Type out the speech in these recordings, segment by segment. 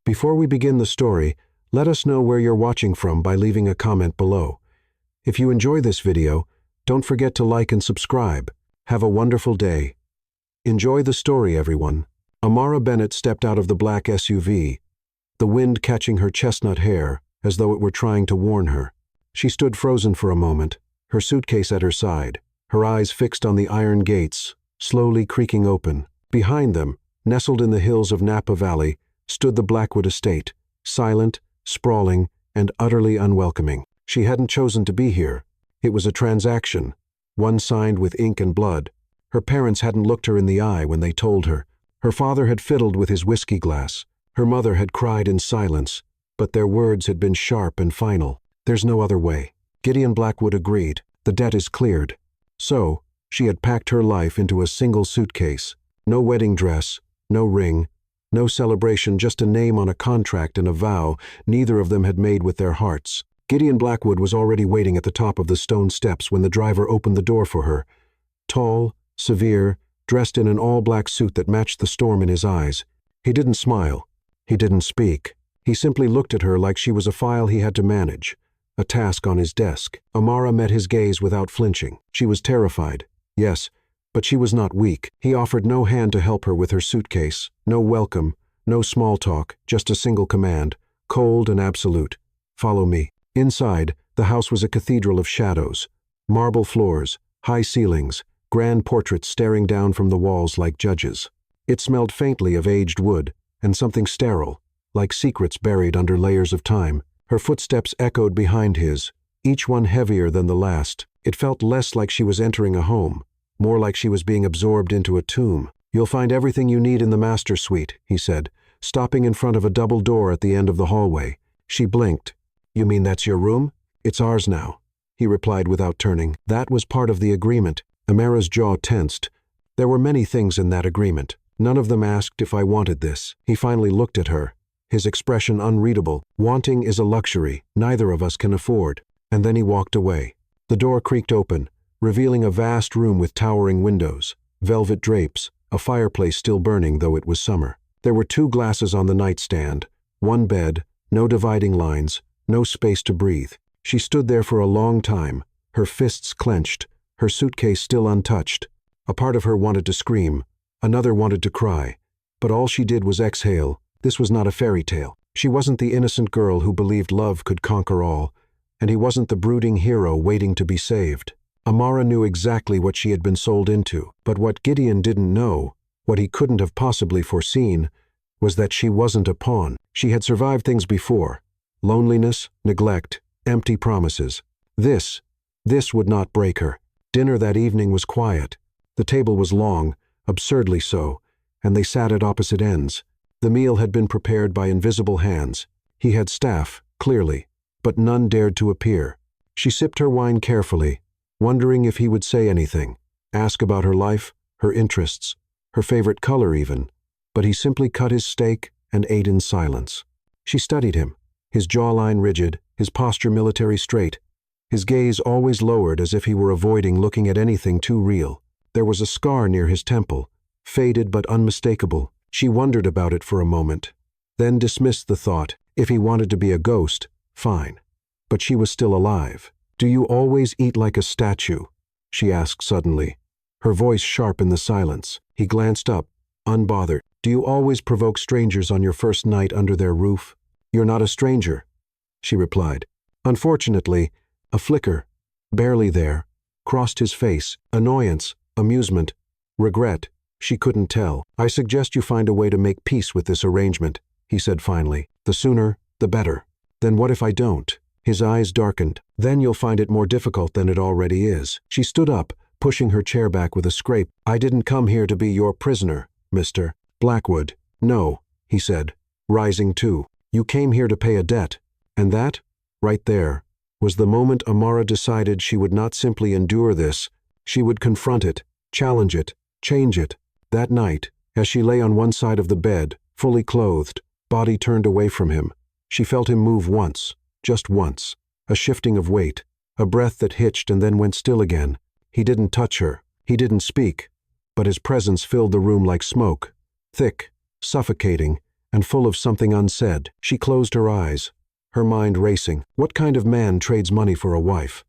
Before we begin the story, let us know where you're watching from by leaving a comment below. If you enjoy this video, don't forget to like and subscribe. Have a wonderful day. Enjoy the story, everyone. Amara Bennett stepped out of the black SUV, the wind catching her chestnut hair as though it were trying to warn her. She stood frozen for a moment, her suitcase at her side, her eyes fixed on the iron gates, slowly creaking open. Behind them, nestled in the hills of Napa Valley, stood the Blackwood estate, silent, sprawling, and utterly unwelcoming. She hadn't chosen to be here. It was a transaction, one signed with ink and blood. Her parents hadn't looked her in the eye when they told her. Her father had fiddled with his whiskey glass. Her mother had cried in silence, but their words had been sharp and final. There's no other way. Gideon Blackwood agreed. The debt is cleared. So, she had packed her life into a single suitcase. No wedding dress, no ring, no celebration, just a name on a contract and a vow neither of them had made with their hearts. Gideon Blackwood was already waiting at the top of the stone steps when the driver opened the door for her. Tall, severe, dressed in an all-black suit that matched the storm in his eyes. He didn't smile. He didn't speak. He simply looked at her like she was a file he had to manage, a task on his desk. Amara met his gaze without flinching. She was terrified, yes, but she was not weak. He offered no hand to help her with her suitcase, no welcome, no small talk, just a single command, cold and absolute. Follow me. Inside, the house was a cathedral of shadows. Marble floors, high ceilings, grand portraits staring down from the walls like judges. It smelled faintly of aged wood and something sterile, like secrets buried under layers of time. Her footsteps echoed behind his, each one heavier than the last. It felt less like she was entering a home, more like she was being absorbed into a tomb. "You'll find everything you need in the master suite," he said, stopping in front of a double door at the end of the hallway. She blinked. "You mean that's your room?" "It's ours now," he replied without turning. That was part of the agreement. Amara's jaw tensed. There were many things in that agreement. None of them asked if I wanted this. He finally looked at her, his expression unreadable. Wanting is a luxury neither of us can afford. And then he walked away. The door creaked open, revealing a vast room with towering windows, velvet drapes, a fireplace still burning though it was summer. There were 2 glasses on the nightstand, one bed, no dividing lines, no space to breathe. She stood there for a long time, her fists clenched, her suitcase still untouched. A part of her wanted to scream, another wanted to cry, but all she did was exhale. This was not a fairy tale. She wasn't the innocent girl who believed love could conquer all, and he wasn't the brooding hero waiting to be saved. Amara knew exactly what she had been sold into, but what Gideon didn't know, what he couldn't have possibly foreseen, was that she wasn't a pawn. She had survived things before. Loneliness, neglect, empty promises. This would not break her. Dinner that evening was quiet. The table was long, absurdly so, and they sat at opposite ends. The meal had been prepared by invisible hands. He had staff, clearly, but none dared to appear. She sipped her wine carefully, wondering if he would say anything, ask about her life, her interests, her favorite color even, but he simply cut his steak and ate in silence. She studied him, his jawline rigid, his posture military straight, his gaze always lowered as if he were avoiding looking at anything too real. There was a scar near his temple, faded but unmistakable. She wondered about it for a moment, then dismissed the thought. If he wanted to be a ghost, fine. But she was still alive. "Do you always eat like a statue?" she asked suddenly, her voice sharp in the silence. He glanced up, unbothered. "Do you always provoke strangers on your first night under their roof?" "You're not a stranger," she replied. Unfortunately, a flicker, barely there, crossed his face. Annoyance, amusement, regret. She couldn't tell. "I suggest you find a way to make peace with this arrangement," he said finally. "The sooner, the better." "Then what if I don't?" His eyes darkened. "Then you'll find it more difficult than it already is." She stood up, pushing her chair back with a scrape. "I didn't come here to be your prisoner, Mr. Blackwood." "No," he said, rising too. "You came here to pay a debt." And that, right there, was the moment Amara decided she would not simply endure this. She would confront it, challenge it, change it. That night, as she lay on one side of the bed, fully clothed, body turned away from him, she felt him move once, just once, a shifting of weight, a breath that hitched and then went still again. He didn't touch her, he didn't speak, but his presence filled the room like smoke, thick, suffocating, and full of something unsaid. She closed her eyes, her mind racing. What kind of man trades money for a wife?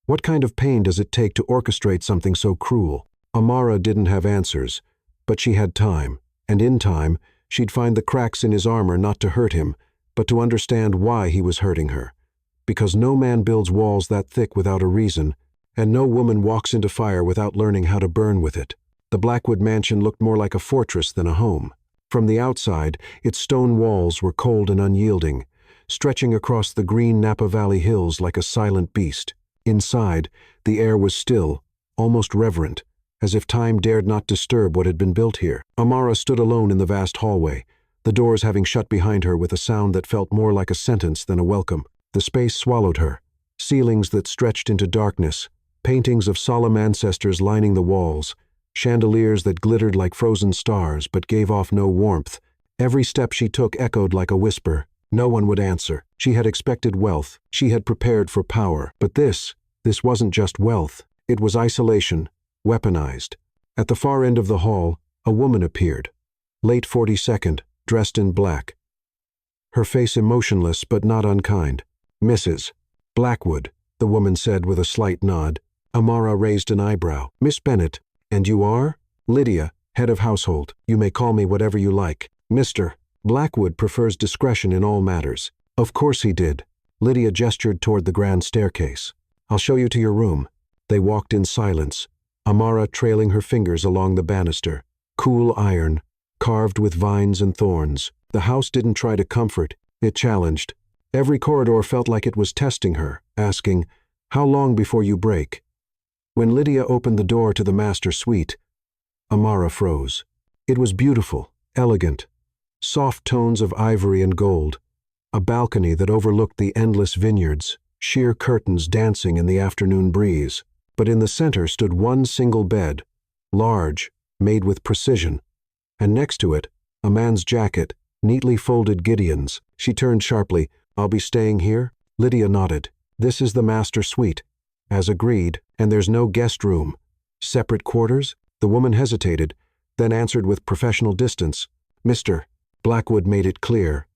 What kind of pain does it take to orchestrate something so cruel? Amara didn't have answers, but she had time, and in time, she'd find the cracks in his armor not to hurt him, but to understand why he was hurting her. Because no man builds walls that thick without a reason, and no woman walks into fire without learning how to burn with it. The Blackwood mansion looked more like a fortress than a home. From the outside, its stone walls were cold and unyielding, stretching across the green Napa Valley hills like a silent beast. Inside, the air was still, almost reverent, as if time dared not disturb what had been built here. Amara stood alone in the vast hallway, the doors having shut behind her with a sound that felt more like a sentence than a welcome. The space swallowed her, ceilings that stretched into darkness, paintings of solemn ancestors lining the walls, chandeliers that glittered like frozen stars but gave off no warmth. Every step she took echoed like a whisper. No one would answer. She had expected wealth. She had prepared for power. But this wasn't just wealth. It was isolation, weaponized. At the far end of the hall, a woman appeared, late 42nd, dressed in black. Her face emotionless but not unkind. "Mrs. Blackwood," the woman said with a slight nod. Amara raised an eyebrow. "Miss Bennet, and you are?" "Lydia, head of household. You may call me whatever you like." "Mr. Blackwood prefers discretion in all matters." "Of course he did." Lydia gestured toward the grand staircase. "I'll show you to your room." They walked in silence, Amara trailing her fingers along the banister. Cool iron, carved with vines and thorns. The house didn't try to comfort, it challenged. Every corridor felt like it was testing her, asking, "How long before you break?" When Lydia opened the door to the master suite, Amara froze. It was beautiful, elegant, soft tones of ivory and gold, a balcony that overlooked the endless vineyards, sheer curtains dancing in the afternoon breeze. But in the center stood one single bed, large, made with precision, and next to it, a man's jacket, neatly folded Gideon's. She turned sharply. "I'll be staying here?" Lydia nodded. "This is the master suite." "As agreed, and there's no guest room." "Separate quarters?" The woman hesitated, then answered with professional distance. "Mr. Blackwood made it clear.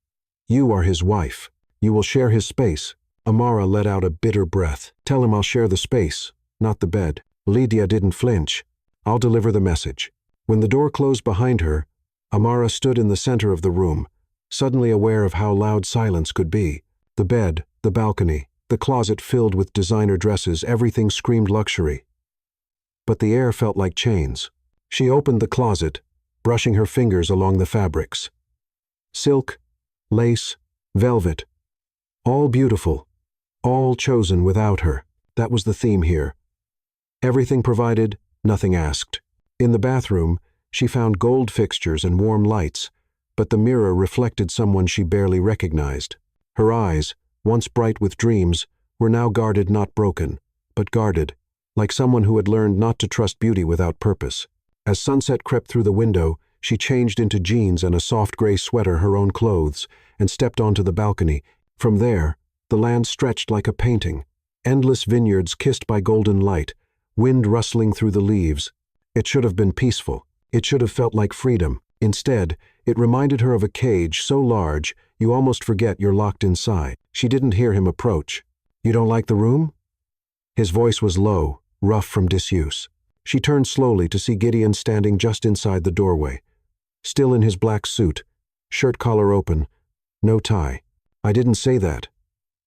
You are his wife. You will share his space." Amara let out a bitter breath. "Tell him I'll share the space, not the bed." Lydia didn't flinch. "I'll deliver the message." When the door closed behind her, Amara stood in the center of the room, suddenly aware of how loud silence could be. The bed, the balcony, the closet filled with designer dresses, everything screamed luxury. But the air felt like chains. She opened the closet, brushing her fingers along the fabrics. Silk, lace, velvet, all beautiful, all chosen without her. That was the theme here. Everything provided, nothing asked. In the bathroom, she found gold fixtures and warm lights, but the mirror reflected someone she barely recognized. Her eyes, once bright with dreams, were now guarded, not broken, but guarded, like someone who had learned not to trust beauty without purpose. As sunset crept through the window, she changed into jeans and a soft gray sweater, her own clothes, and stepped onto the balcony. From there, the land stretched like a painting. Endless vineyards kissed by golden light, wind rustling through the leaves. It should have been peaceful. It should have felt like freedom. Instead, it reminded her of a cage so large you almost forget you're locked inside. She didn't hear him approach. "You don't like the room?" His voice was low, rough from disuse. She turned slowly to see Gideon standing just inside the doorway, still in his black suit, shirt collar open, no tie. "I didn't say that,"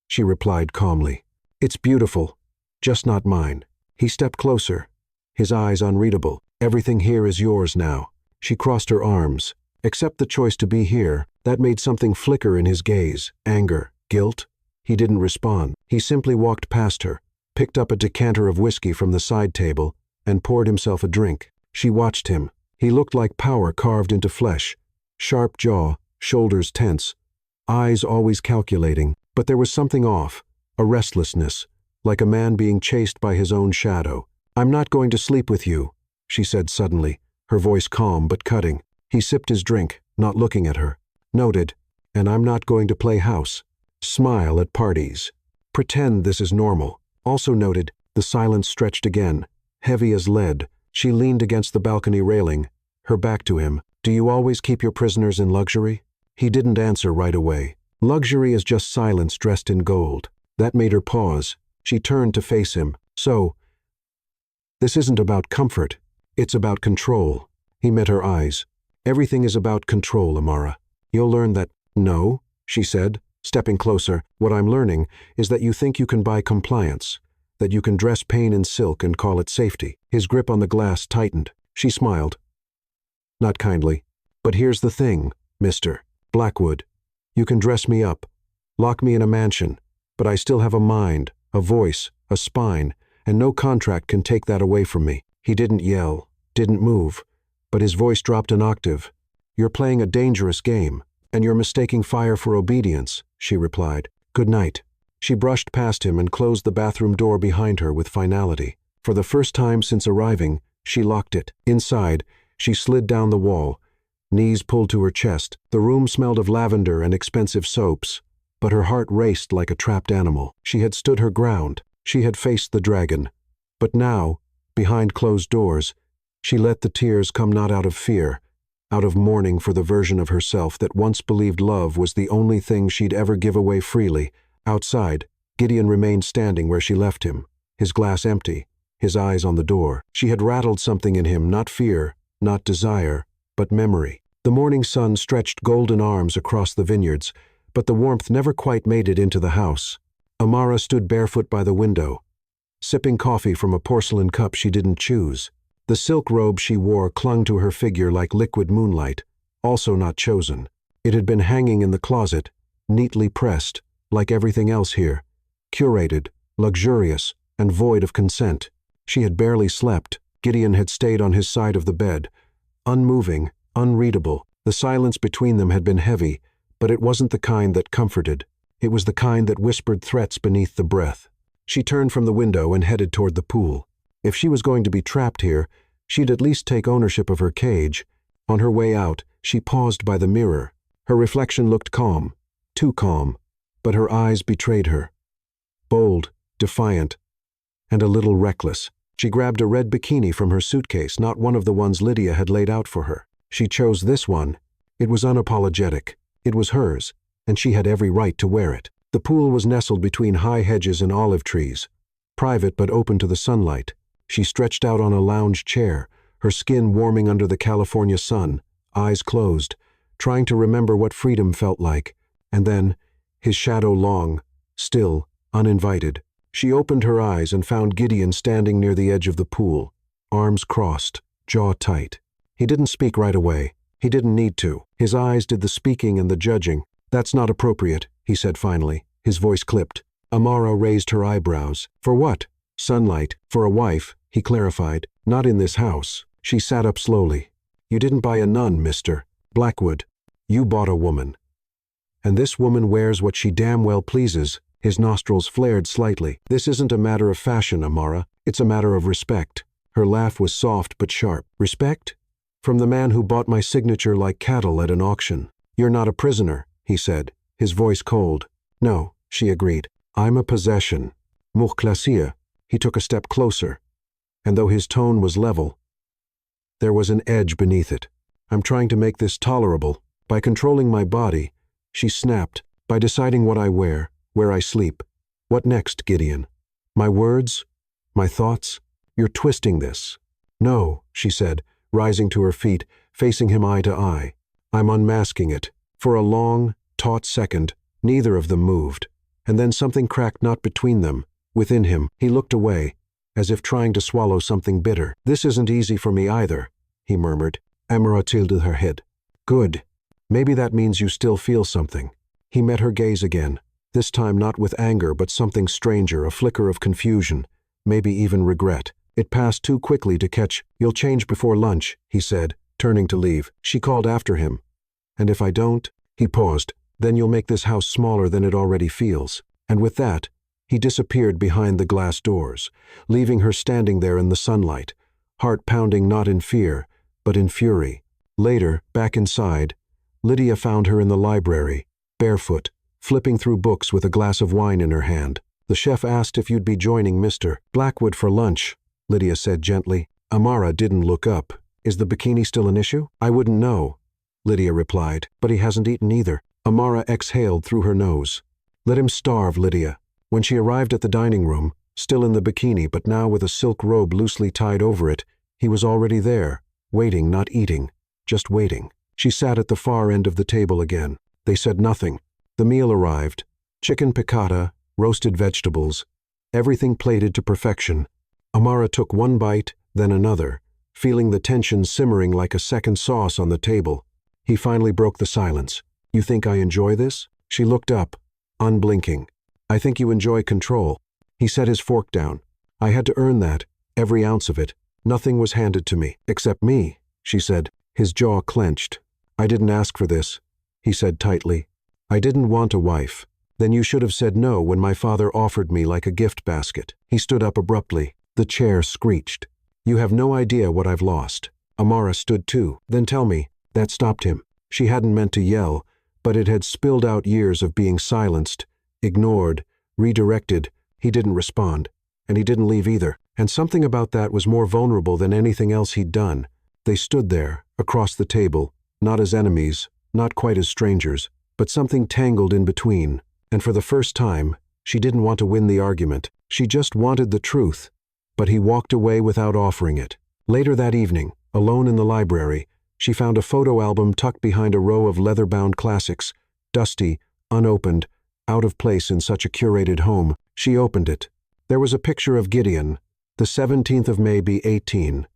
she replied calmly. "It's beautiful, just not mine." He stepped closer, his eyes unreadable. "Everything here is yours now." She crossed her arms. Except the choice to be here, that made something flicker in his gaze. Anger, guilt? He didn't respond. He simply walked past her, picked up a decanter of whiskey from the side table, and poured himself a drink. She watched him. He looked like power carved into flesh. Sharp jaw, shoulders tense, eyes always calculating. But there was something off, a restlessness, like a man being chased by his own shadow. "I'm not going to sleep with you," she said suddenly, her voice calm but cutting. He sipped his drink, not looking at her. "Noted. And I'm not going to play house. Smile at parties. Pretend this is normal." Also noted. The silence stretched again, heavy as lead. She leaned against the balcony railing, her back to him. "Do you always keep your prisoners in luxury?" He didn't answer right away. Luxury is just silence dressed in gold. That made her pause. She turned to face him. So, this isn't about comfort. It's about control. He met her eyes. Everything is about control, Amara. You'll learn that. No, she said, stepping closer. What I'm learning is that you think you can buy compliance, that you can dress pain in silk and call it safety. His grip on the glass tightened. She smiled. Not kindly. But here's the thing, Mr. Blackwood. You can dress me up, lock me in a mansion, but I still have a mind, a voice, a spine, and no contract can take that away from me. He didn't yell, didn't move, but his voice dropped an octave. You're playing a dangerous game, and you're mistaking fire for obedience, she replied. Good night. She brushed past him and closed the bathroom door behind her with finality. For the first time since arriving, she locked it. Inside, she slid down the wall, knees pulled to her chest. The room smelled of lavender and expensive soaps, but her heart raced like a trapped animal. She had stood her ground. She had faced the dragon. But now, behind closed doors, she let the tears come not out of fear, out of mourning for the version of herself that once believed love was the only thing she'd ever give away freely. Outside, Gideon remained standing where she left him, his glass empty, his eyes on the door. She had rattled something in him, not fear, not desire, but memory. The morning sun stretched golden arms across the vineyards, but the warmth never quite made it into the house. Amara stood barefoot by the window, sipping coffee from a porcelain cup she didn't choose. The silk robe she wore clung to her figure like liquid moonlight, also not chosen. It had been hanging in the closet, neatly pressed, like everything else here, curated, luxurious, and void of consent. She had barely slept. Gideon had stayed on his side of the bed, unmoving, unreadable. The silence between them had been heavy, but it wasn't the kind that comforted. It was the kind that whispered threats beneath the breath. She turned from the window and headed toward the pool. If she was going to be trapped here, she'd at least take ownership of her cage. On her way out, she paused by the mirror. Her reflection looked calm, too calm, but her eyes betrayed her. Bold, defiant, and a little reckless. She grabbed a red bikini from her suitcase, not one of the ones Lydia had laid out for her. She chose this one. It was unapologetic. It was hers, and she had every right to wear it. The pool was nestled between high hedges and olive trees, private but open to the sunlight. She stretched out on a lounge chair, her skin warming under the California sun, eyes closed, trying to remember what freedom felt like. And then, his shadow long, still, uninvited. She opened her eyes and found Gideon standing near the edge of the pool, arms crossed, jaw tight. He didn't speak right away. He didn't need to. His eyes did the speaking and the judging. That's not appropriate, he said finally. His voice clipped. Amara raised her eyebrows. For what? Sunlight. For a wife, he clarified. Not in this house. She sat up slowly. You didn't buy a nun, Mr. Blackwood. You bought a woman. And this woman wears what she damn well pleases. His nostrils flared slightly. This isn't a matter of fashion, Amara. It's a matter of respect. Her laugh was soft but sharp. Respect? From the man who bought my signature like cattle at an auction. You're not a prisoner, he said, his voice cold. No, she agreed. I'm a possession. Mukhlasir. He took a step closer, and though his tone was level, there was an edge beneath it. I'm trying to make this tolerable. By controlling my body, she snapped, by deciding what I wear, where I sleep. What next, Gideon? My words? My thoughts? You're twisting this. No, she said, rising to her feet, facing him eye to eye. I'm unmasking it. For a long, taut second, neither of them moved. And then something cracked not between them, within him. He looked away, as if trying to swallow something bitter. This isn't easy for me either, he murmured. Amara tilted her head. Good. Maybe that means you still feel something. He met her gaze again, this time not with anger but something stranger, a flicker of confusion, maybe even regret. It passed too quickly to catch. You'll change before lunch, he said, turning to leave. She called after him. And if I don't? He paused. Then you'll make this house smaller than it already feels. And with that, he disappeared behind the glass doors, leaving her standing there in the sunlight, heart pounding not in fear, but in fury. Later, back inside, Lydia found her in the library, barefoot, flipping through books with a glass of wine in her hand. The chef asked if you'd be joining Mr. Blackwood for lunch, Lydia said gently. Amara didn't look up. Is the bikini still an issue? I wouldn't know. Lydia replied. But he hasn't eaten either. Amara exhaled through her nose. Let him starve, Lydia. When she arrived at the dining room, still in the bikini but now with a silk robe loosely tied over it, he was already there, waiting, not eating, just waiting. She sat at the far end of the table again. They said nothing. The meal arrived. Chicken piccata, roasted vegetables, everything plated to perfection. Amara took one bite, then another, feeling the tension simmering like a second sauce on the table. He finally broke the silence. You think I enjoy this? She looked up, unblinking. I think you enjoy control. He set his fork down. I had to earn that, every ounce of it. Nothing was handed to me, except me, she said. His jaw clenched. I didn't ask for this, he said tightly. I didn't want a wife. Then you should have said no when my father offered me like a gift basket. He stood up abruptly. The chair screeched. You have no idea what I've lost. Amara stood too. Then tell me. That stopped him. She hadn't meant to yell, but it had spilled out years of being silenced, ignored, redirected. He didn't respond. And he didn't leave either. And something about that was more vulnerable than anything else he'd done. They stood there, across the table, not as enemies, not quite as strangers, but something tangled in between. And for the first time, she didn't want to win the argument. She just wanted the truth. But he walked away without offering it. Later that evening, alone in the library, she found a photo album tucked behind a row of leather-bound classics, dusty, unopened, out of place in such a curated home. She opened it. There was a picture of Gideon, the 17th of May B18,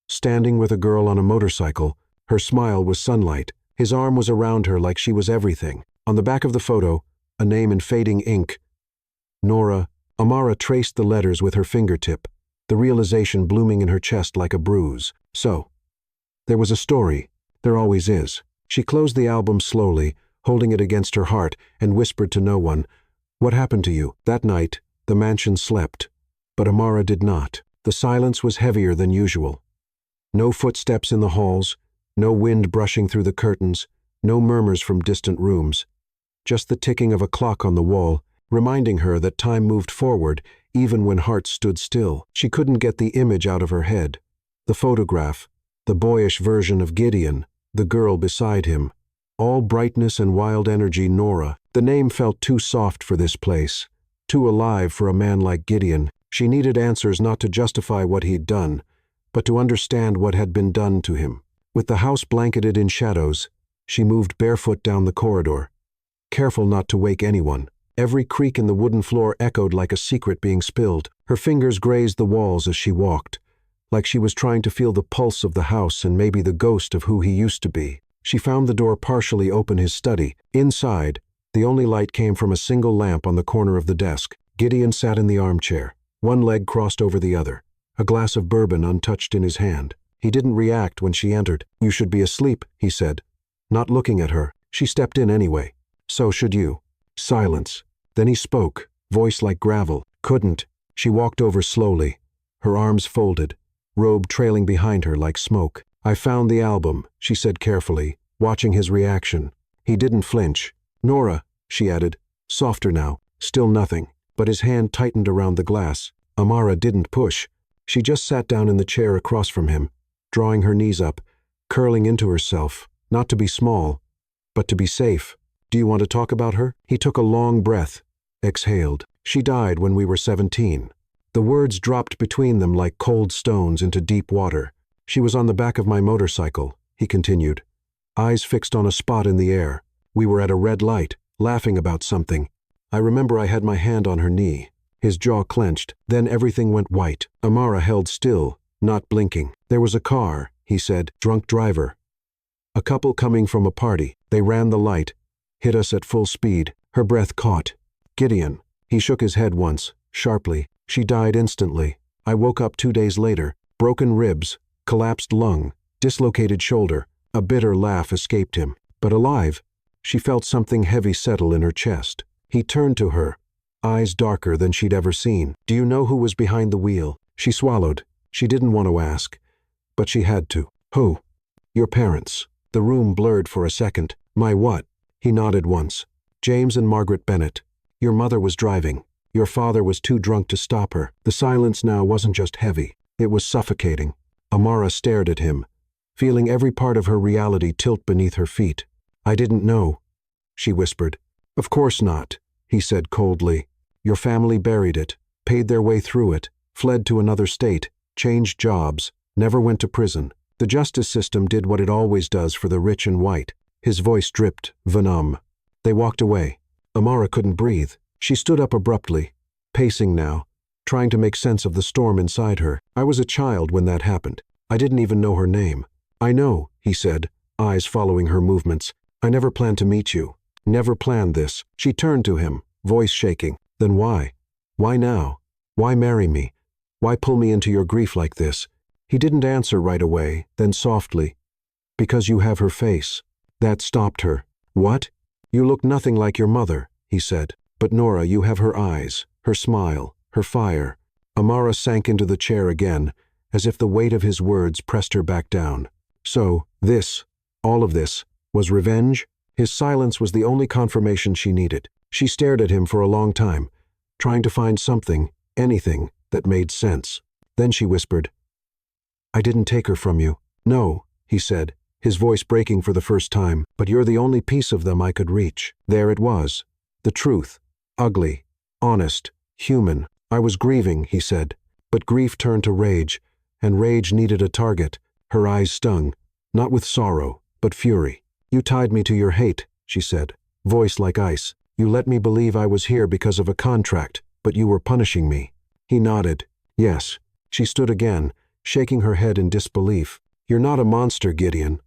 standing with a girl on a motorcycle. Her smile was sunlight. His arm was around her like she was everything. On the back of the photo, a name in fading ink. Nora. Amara traced the letters with her fingertip, the realization blooming in her chest like a bruise. So, there was a story. There always is. She closed the album slowly, holding it against her heart, and whispered to no one, What happened to you? That night, the mansion slept, but Amara did not. The silence was heavier than usual. No footsteps in the halls, no wind brushing through the curtains, no murmurs from distant rooms. Just the ticking of a clock on the wall, reminding her that time moved forward even when hearts stood still. She couldn't get the image out of her head. The photograph, the boyish version of Gideon, the girl beside him. All brightness and wild energy. Nora. The name felt too soft for this place, too alive for a man like Gideon. She needed answers not to justify what he'd done, but to understand what had been done to him. With the house blanketed in shadows, she moved barefoot down the corridor, careful not to wake anyone. Every creak in the wooden floor echoed like a secret being spilled. Her fingers grazed the walls as she walked, like she was trying to feel the pulse of the house and maybe the ghost of who he used to be. She found the door partially open, his study. Inside, the only light came from a single lamp on the corner of the desk. Gideon sat in the armchair, one leg crossed over the other, a glass of bourbon untouched in his hand. He didn't react when she entered. You should be asleep, he said, not looking at her. She stepped in anyway. So should you. Silence. Then he spoke, voice like gravel. Couldn't. She walked over slowly, her arms folded, robe trailing behind her like smoke. I found the album, she said carefully, watching his reaction. He didn't flinch. Nora, she added, softer now, still nothing, but his hand tightened around the glass. Amara didn't push. She just sat down in the chair across from him, drawing her knees up, curling into herself, not to be small, but to be safe. Do you want to talk about her? He took a long breath, exhaled. She died when we were 17. The words dropped between them like cold stones into deep water. She was on the back of my motorcycle, he continued, eyes fixed on a spot in the air. We were at a red light, laughing about something. I remember I had my hand on her knee. His jaw clenched. Then everything went white. Amara held still, not blinking. There was a car, he said, drunk driver. A couple coming from a party. They ran the light, hit us at full speed. Her breath caught. Gideon. He shook his head once, sharply. She died instantly. I woke up 2 days later. Broken ribs, collapsed lung, dislocated shoulder. A bitter laugh escaped him. But alive. She felt something heavy settle in her chest. He turned to her, eyes darker than she'd ever seen. Do you know who was behind the wheel? She swallowed. She didn't want to ask, but she had to. Who? Your parents. The room blurred for a second. My what? He nodded once. James and Margaret Bennett. Your mother was driving. Your father was too drunk to stop her. The silence now wasn't just heavy. It was suffocating. Amara stared at him, feeling every part of her reality tilt beneath her feet. "I didn't know," she whispered. "Of course not," he said coldly. "Your family buried it, paid their way through it, fled to another state, changed jobs, never went to prison. The justice system did what it always does for the rich and white." His voice dripped venom. They walked away. Amara couldn't breathe. She stood up abruptly, pacing now, trying to make sense of the storm inside her. "I was a child when that happened. I didn't even know her name." "I know," he said, eyes following her movements. "I never planned to meet you. Never planned this." She turned to him, voice shaking. "Then why? Why now? Why marry me? Why pull me into your grief like this?" He didn't answer right away, then softly, "Because you have her face." That stopped her. "What?" "You look nothing like your mother," he said. "But Nora, you have her eyes, her smile, her fire." Amara sank into the chair again, as if the weight of his words pressed her back down. So, this, all of this, was revenge? His silence was the only confirmation she needed. She stared at him for a long time, trying to find something, anything, that made sense. Then she whispered, "I didn't take her from you." "No," he said, his voice breaking for the first time, "but you're the only piece of them I could reach." There it was. The truth. Ugly. Honest. Human. "I was grieving," he said. But grief turned to rage, and rage needed a target. Her eyes stung, not with sorrow, but fury. "You tied me to your hate," she said, voice like ice. "You let me believe I was here because of a contract, but you were punishing me." He nodded. "Yes." She stood again, shaking her head in disbelief. "You're not a monster, Gideon."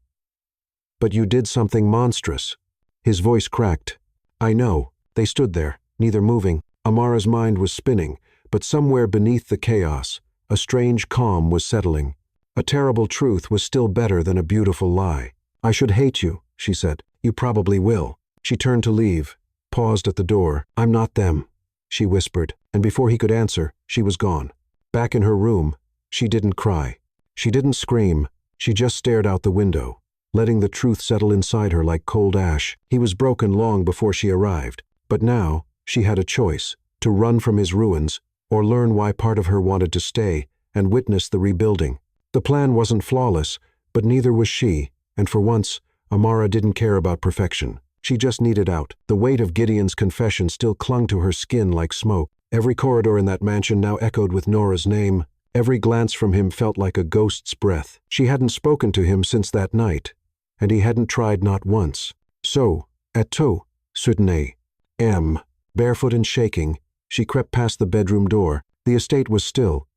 "But you did something monstrous." His voice cracked. "I know." They stood there, neither moving. Amara's mind was spinning, but somewhere beneath the chaos, a strange calm was settling. A terrible truth was still better than a beautiful lie. "I should hate you," she said. "You probably will." She turned to leave, paused at the door. "I'm not them," she whispered, and before he could answer, she was gone. Back in her room, she didn't cry. She didn't scream. She just stared out the window, letting the truth settle inside her like cold ash. He was broken long before she arrived, but now she had a choice: to run from his ruins, or learn why part of her wanted to stay and witness the rebuilding. The plan wasn't flawless, but neither was she, and for once, Amara didn't care about perfection. She just needed out. The weight of Gideon's confession still clung to her skin like smoke. Every corridor in that mansion now echoed with Nora's name. Every glance from him felt like a ghost's breath. She hadn't spoken to him since that night, and he hadn't tried not once. So, at tout, soutenez. Barefoot and shaking, she crept past the bedroom door. The estate was still.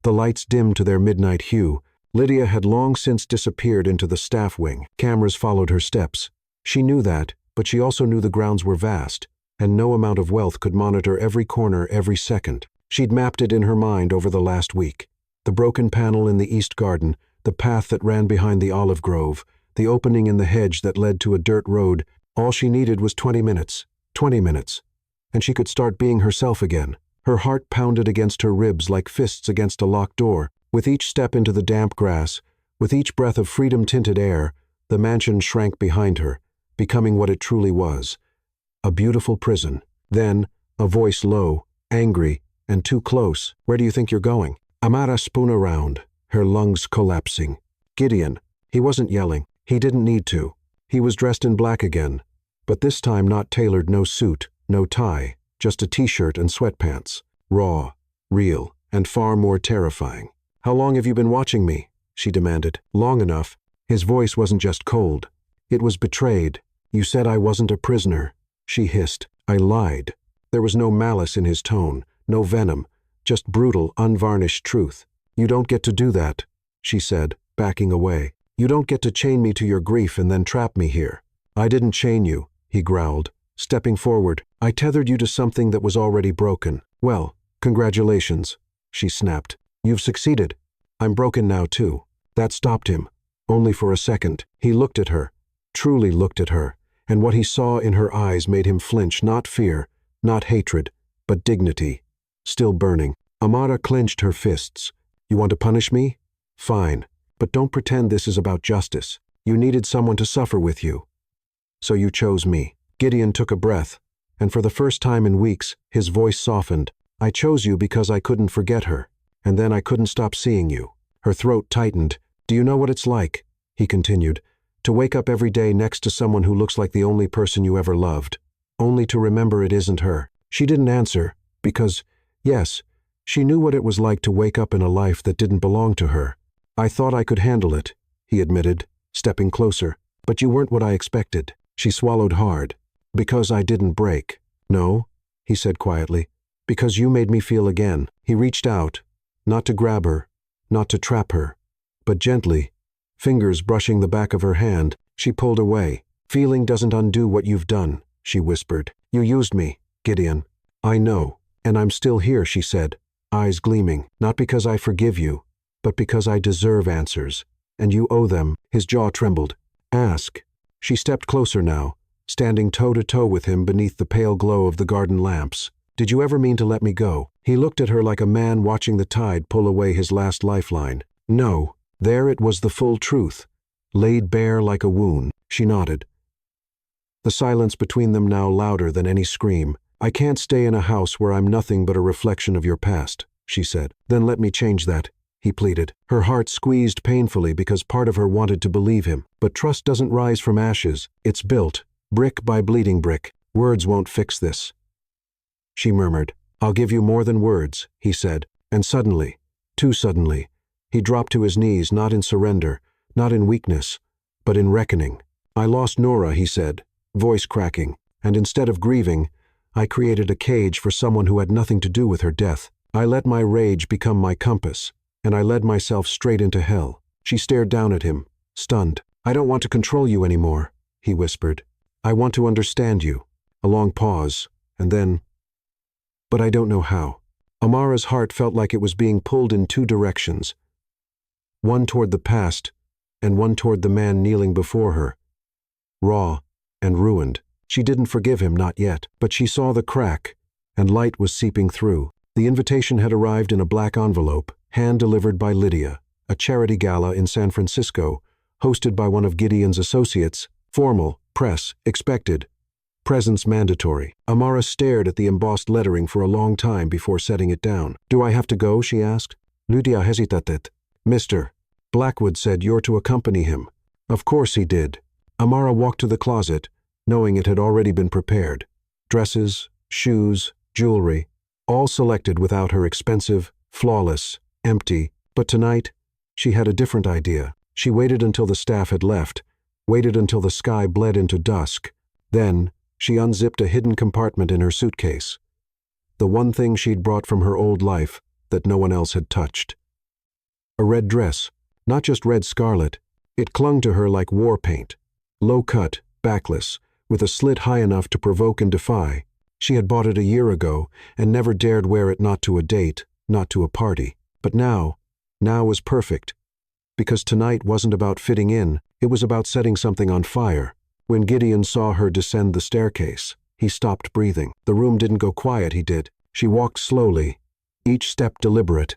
The lights dimmed to their midnight hue. Lydia had long since disappeared into the staff wing. Cameras followed her steps. She knew that, but she also knew the grounds were vast, and no amount of wealth could monitor every corner every second. She'd mapped it in her mind over the last week. The broken panel in the east garden, the path that ran behind the olive grove, the opening in the hedge that led to a dirt road. All she needed was 20 minutes. 20 minutes. And she could start being herself again. Her heart pounded against her ribs like fists against a locked door. With each step into the damp grass, with each breath of freedom-tinted air, the mansion shrank behind her, becoming what it truly was: a beautiful prison. Then, a voice low, angry, and too close. "Where do you think you're going?" Amara spun around, her lungs collapsing. Gideon. He wasn't yelling. He didn't need to. He was dressed in black again, but this time not tailored, no suit, no tie, just a t-shirt and sweatpants. Raw, real, and far more terrifying. "How long have you been watching me?" she demanded. "Long enough." His voice wasn't just cold. It was betrayed. "You said I wasn't a prisoner," she hissed. "I lied." There was no malice in his tone, no venom, just brutal, unvarnished truth. "You don't get to do that," she said, backing away. "You don't get to chain me to your grief and then trap me here." "I didn't chain you," he growled, stepping forward. "I tethered you to something that was already broken." "Well, congratulations," she snapped. "You've succeeded. I'm broken now too." That stopped him. Only for a second. He looked at her, truly looked at her, and what he saw in her eyes made him flinch, not fear, not hatred, but dignity, still burning. Amara clenched her fists. "You want to punish me? Fine, but don't pretend this is about justice. You needed someone to suffer with you. So you chose me." Gideon took a breath, and for the first time in weeks, his voice softened. "I chose you because I couldn't forget her, and then I couldn't stop seeing you." Her throat tightened, Do you know what it's like, he continued, to wake up every day next to someone who looks like the only person you ever loved, only to remember it isn't her? She didn't answer, because, yes, she knew what it was like to wake up in a life that didn't belong to her. I thought I could handle it, he admitted, stepping closer. But you weren't what I expected. She swallowed hard. Because I didn't break. No, he said quietly. Because you made me feel again. He reached out, not to grab her, not to trap her, but gently, fingers brushing the back of her hand. She pulled away. Feeling doesn't undo what you've done, she whispered. You used me, Gideon. I know, and I'm still here, she said, eyes gleaming. Not because I forgive you, but because I deserve answers, and you owe them. His jaw trembled. Ask. She stepped closer now, standing toe-to-toe with him beneath the pale glow of the garden lamps. Did you ever mean to let me go? He looked at her like a man watching the tide pull away his last lifeline. No. There it was, the full truth, laid bare like a wound. She nodded. The silence between them now louder than any scream. I can't stay in a house where I'm nothing but a reflection of your past, she said. Then let me change that, he pleaded. Her heart squeezed painfully because part of her wanted to believe him. But trust doesn't rise from ashes. It's built, brick by bleeding brick. Words won't fix this, she murmured. I'll give you more than words, he said. And suddenly, too suddenly, he dropped to his knees, not in surrender, not in weakness, but in reckoning. I lost Nora, he said, voice cracking, and instead of grieving, I created a cage for someone who had nothing to do with her death. I let my rage become my compass, and I led myself straight into hell. She stared down at him, stunned. I don't want to control you anymore, he whispered. I want to understand you. A long pause, and then, but I don't know how. Amara's heart felt like it was being pulled in two directions, one toward the past, and one toward the man kneeling before her, raw and ruined. She didn't forgive him, not yet, but she saw the crack, and light was seeping through. The invitation had arrived in a black envelope, hand-delivered by Lydia, a charity gala in San Francisco, hosted by one of Gideon's associates, formal, press, expected, presence mandatory. Amara stared at the embossed lettering for a long time before setting it down. Do I have to go, she asked. Lydia hesitated. Mr. Blackwood said you're to accompany him. Of course he did. Amara walked to the closet, knowing it had already been prepared. Dresses, shoes, jewelry, all selected without her expensive, flawless, empty. But tonight, she had a different idea. She waited until the staff had left, waited until the sky bled into dusk. Then, she unzipped a hidden compartment in her suitcase. The one thing she'd brought from her old life that no one else had touched. A red dress, not just red scarlet. It clung to her like war paint. Low-cut, backless, with a slit high enough to provoke and defy. She had bought it a year ago and never dared wear it, not to a date, not to a party. But now was perfect. Because tonight wasn't about fitting in, it was about setting something on fire. When Gideon saw her descend the staircase, he stopped breathing. The room didn't go quiet, he did. She walked slowly, each step deliberate,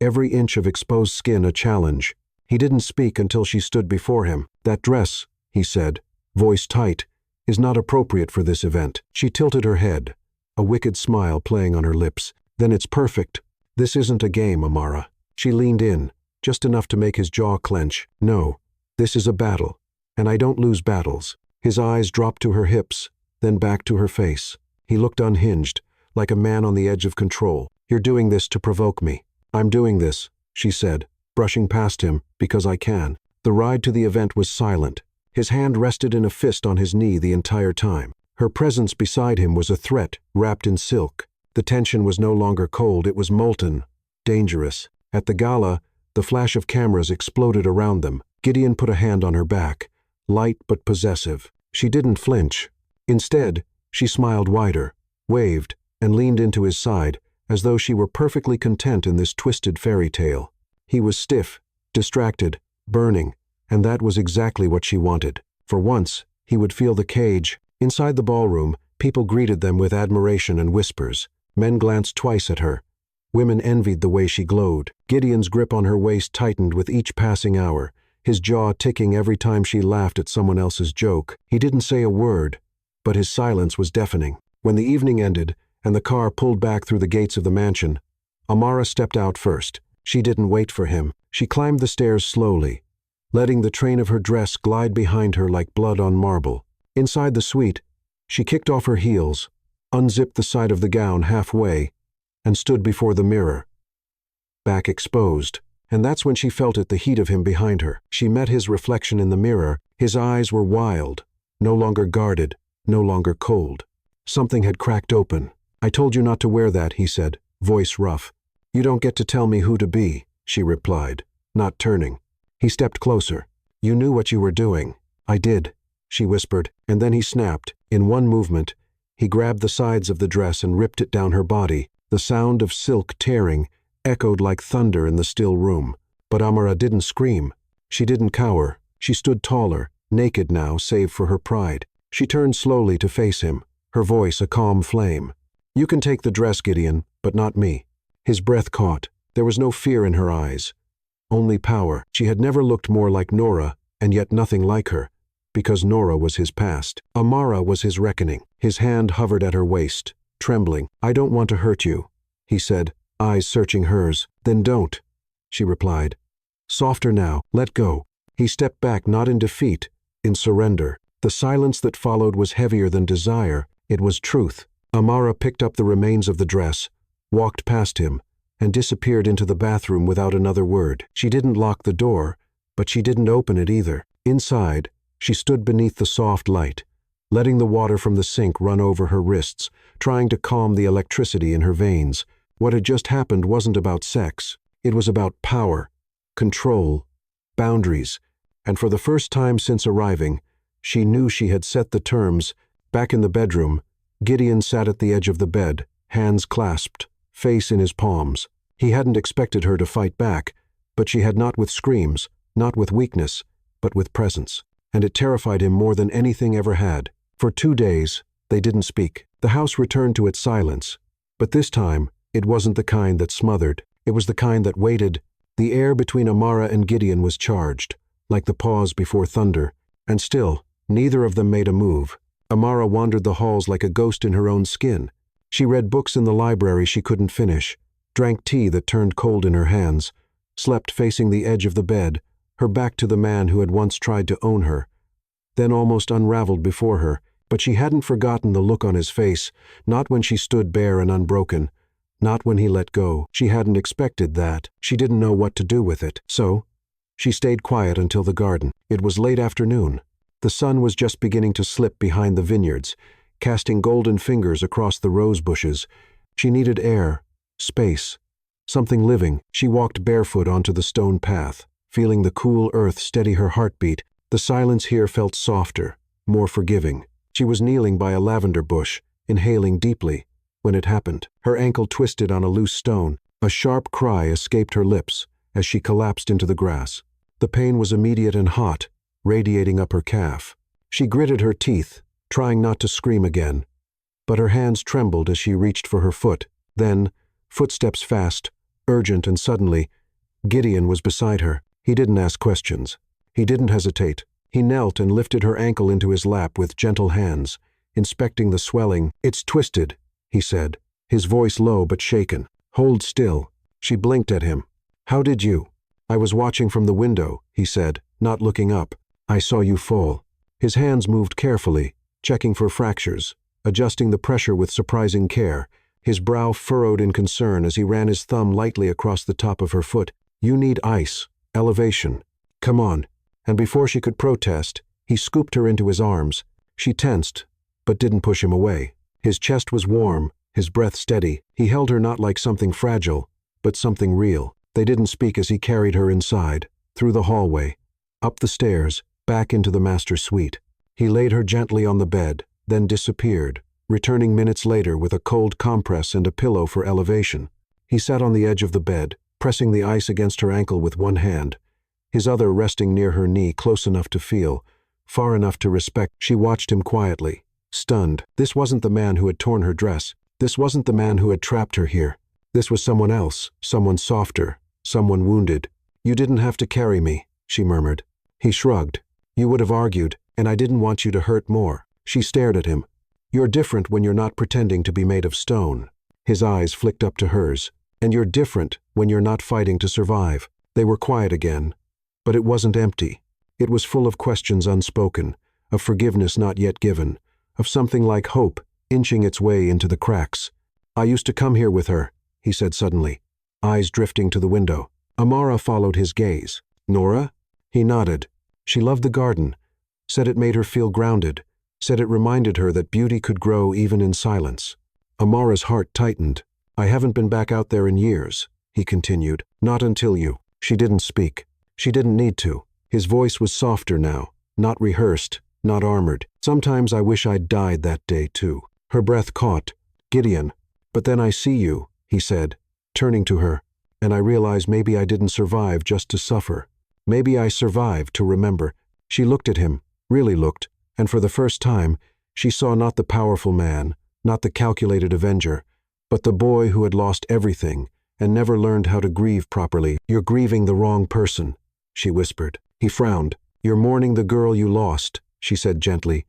every inch of exposed skin a challenge. He didn't speak until she stood before him. That dress, he said, voice tight, is not appropriate for this event. She tilted her head, a wicked smile playing on her lips. Then it's perfect. This isn't a game, Amara. She leaned in, just enough to make his jaw clench. No, this is a battle, and I don't lose battles. His eyes dropped to her hips, then back to her face. He looked unhinged, like a man on the edge of control. You're doing this to provoke me. I'm doing this, she said, brushing past him, because I can. The ride to the event was silent. His hand rested in a fist on his knee the entire time. Her presence beside him was a threat, wrapped in silk. The tension was no longer cold, it was molten, dangerous. At the gala, the flash of cameras exploded around them. Gideon put a hand on her back, light but possessive. She didn't flinch. Instead, she smiled wider, waved, and leaned into his side, as though she were perfectly content in this twisted fairy tale. He was stiff, distracted, burning, and that was exactly what she wanted. For once, he would feel the cage. Inside the ballroom, people greeted them with admiration and whispers. Men glanced twice at her. Women envied the way she glowed. Gideon's grip on her waist tightened with each passing hour, his jaw ticking every time she laughed at someone else's joke. He didn't say a word, but his silence was deafening. When the evening ended, and the car pulled back through the gates of the mansion, Amara stepped out first. She didn't wait for him. She climbed the stairs slowly, letting the train of her dress glide behind her like blood on marble. Inside the suite, she kicked off her heels, unzipped the side of the gown halfway, and stood before the mirror, back exposed. And that's when she felt it, the heat of him behind her. She met his reflection in the mirror. His eyes were wild, no longer guarded, no longer cold. Something had cracked open. "I told you not to wear that," he said, voice rough. "You don't get to tell me who to be," she replied, not turning. He stepped closer. "You knew what you were doing." "I did," she whispered, and then he snapped. In one movement, he grabbed the sides of the dress and ripped it down her body. The sound of silk tearing echoed like thunder in the still room. But Amara didn't scream. She didn't cower. She stood taller, naked now save for her pride. She turned slowly to face him, her voice a calm flame. "You can take the dress, Gideon, but not me." His breath caught. There was no fear in her eyes, only power. She had never looked more like Nora, and yet nothing like her, because Nora was his past. Amara was his reckoning. His hand hovered at her waist, trembling. "I don't want to hurt you," he said, eyes searching hers. "Then don't," she replied. Softer now. "Let go." He stepped back, not in defeat, in surrender. The silence that followed was heavier than desire. It was truth. Amara picked up the remains of the dress, walked past him, and disappeared into the bathroom without another word. She didn't lock the door, but she didn't open it either. Inside, she stood beneath the soft light, letting the water from the sink run over her wrists, trying to calm the electricity in her veins. What had just happened wasn't about sex. It was about power, control, boundaries, and for the first time since arriving, she knew she had set the terms. Back in the bedroom, Gideon sat at the edge of the bed, hands clasped, face in his palms. He hadn't expected her to fight back, but she had not with screams, not with weakness, but with presence. And it terrified him more than anything ever had. For 2 days, they didn't speak. The house returned to its silence, but this time, it wasn't the kind that smothered. It was the kind that waited. The air between Amara and Gideon was charged, like the pause before thunder, and still, neither of them made a move. Amara wandered the halls like a ghost in her own skin. She read books in the library she couldn't finish, drank tea that turned cold in her hands, slept facing the edge of the bed, her back to the man who had once tried to own her, then almost unraveled before her. But she hadn't forgotten the look on his face, not when she stood bare and unbroken, not when he let go. She hadn't expected that. She didn't know what to do with it. So, she stayed quiet until the garden. It was late afternoon. The sun was just beginning to slip behind the vineyards, casting golden fingers across the rose bushes. She needed air, space, something living. She walked barefoot onto the stone path, feeling the cool earth steady her heartbeat. The silence here felt softer, more forgiving. She was kneeling by a lavender bush, inhaling deeply, when it happened. Her ankle twisted on a loose stone. A sharp cry escaped her lips as she collapsed into the grass. The pain was immediate and hot, radiating up her calf. She gritted her teeth, trying not to scream again, but her hands trembled as she reached for her foot. Then, footsteps fast, urgent, and suddenly, Gideon was beside her. He didn't ask questions. He didn't hesitate. He knelt and lifted her ankle into his lap with gentle hands, inspecting the swelling. "It's twisted," he said, his voice low but shaken. "Hold still." She blinked at him. "How did you?" "I was watching from the window," he said, not looking up. "I saw you fall." His hands moved carefully, checking for fractures, adjusting the pressure with surprising care. His brow furrowed in concern as he ran his thumb lightly across the top of her foot. "You need ice, elevation. Come on." And before she could protest, he scooped her into his arms. She tensed, but didn't push him away. His chest was warm, his breath steady. He held her not like something fragile, but something real. They didn't speak as he carried her inside, through the hallway, up the stairs, back into the master suite. He laid her gently on the bed, then disappeared, returning minutes later with a cold compress and a pillow for elevation. He sat on the edge of the bed, pressing the ice against her ankle with one hand, his other resting near her knee, close enough to feel, far enough to respect. She watched him quietly, stunned. This wasn't the man who had torn her dress. This wasn't the man who had trapped her here. This was someone else, someone softer, someone wounded. "You didn't have to carry me," she murmured. He shrugged. "You would have argued, and I didn't want you to hurt more." She stared at him. "You're different when you're not pretending to be made of stone." His eyes flicked up to hers. "And you're different when you're not fighting to survive." They were quiet again, But it wasn't empty. It was full of questions unspoken, of forgiveness not yet given, of something like hope inching its way into the cracks. "I used to come here with her," he said suddenly, eyes drifting to the window. Amara followed his gaze. "Nora?" He nodded. She loved the garden, said it made her feel grounded, said it reminded her that beauty could grow even in silence. Amara's heart tightened. "I haven't been back out there in years," he continued. "Not until you." She didn't speak. She didn't need to. His voice was softer now, not rehearsed, not armored. "Sometimes I wish I'd died that day too." Her breath caught. "Gideon, but then I see you," he said, turning to her, "and I realize maybe I didn't survive just to suffer. Maybe I survived to remember." She looked at him, really looked, and for the first time, she saw not the powerful man, not the calculated avenger, but the boy who had lost everything and never learned how to grieve properly. "You're grieving the wrong person," she whispered. He frowned. "You're mourning the girl you lost," she said gently,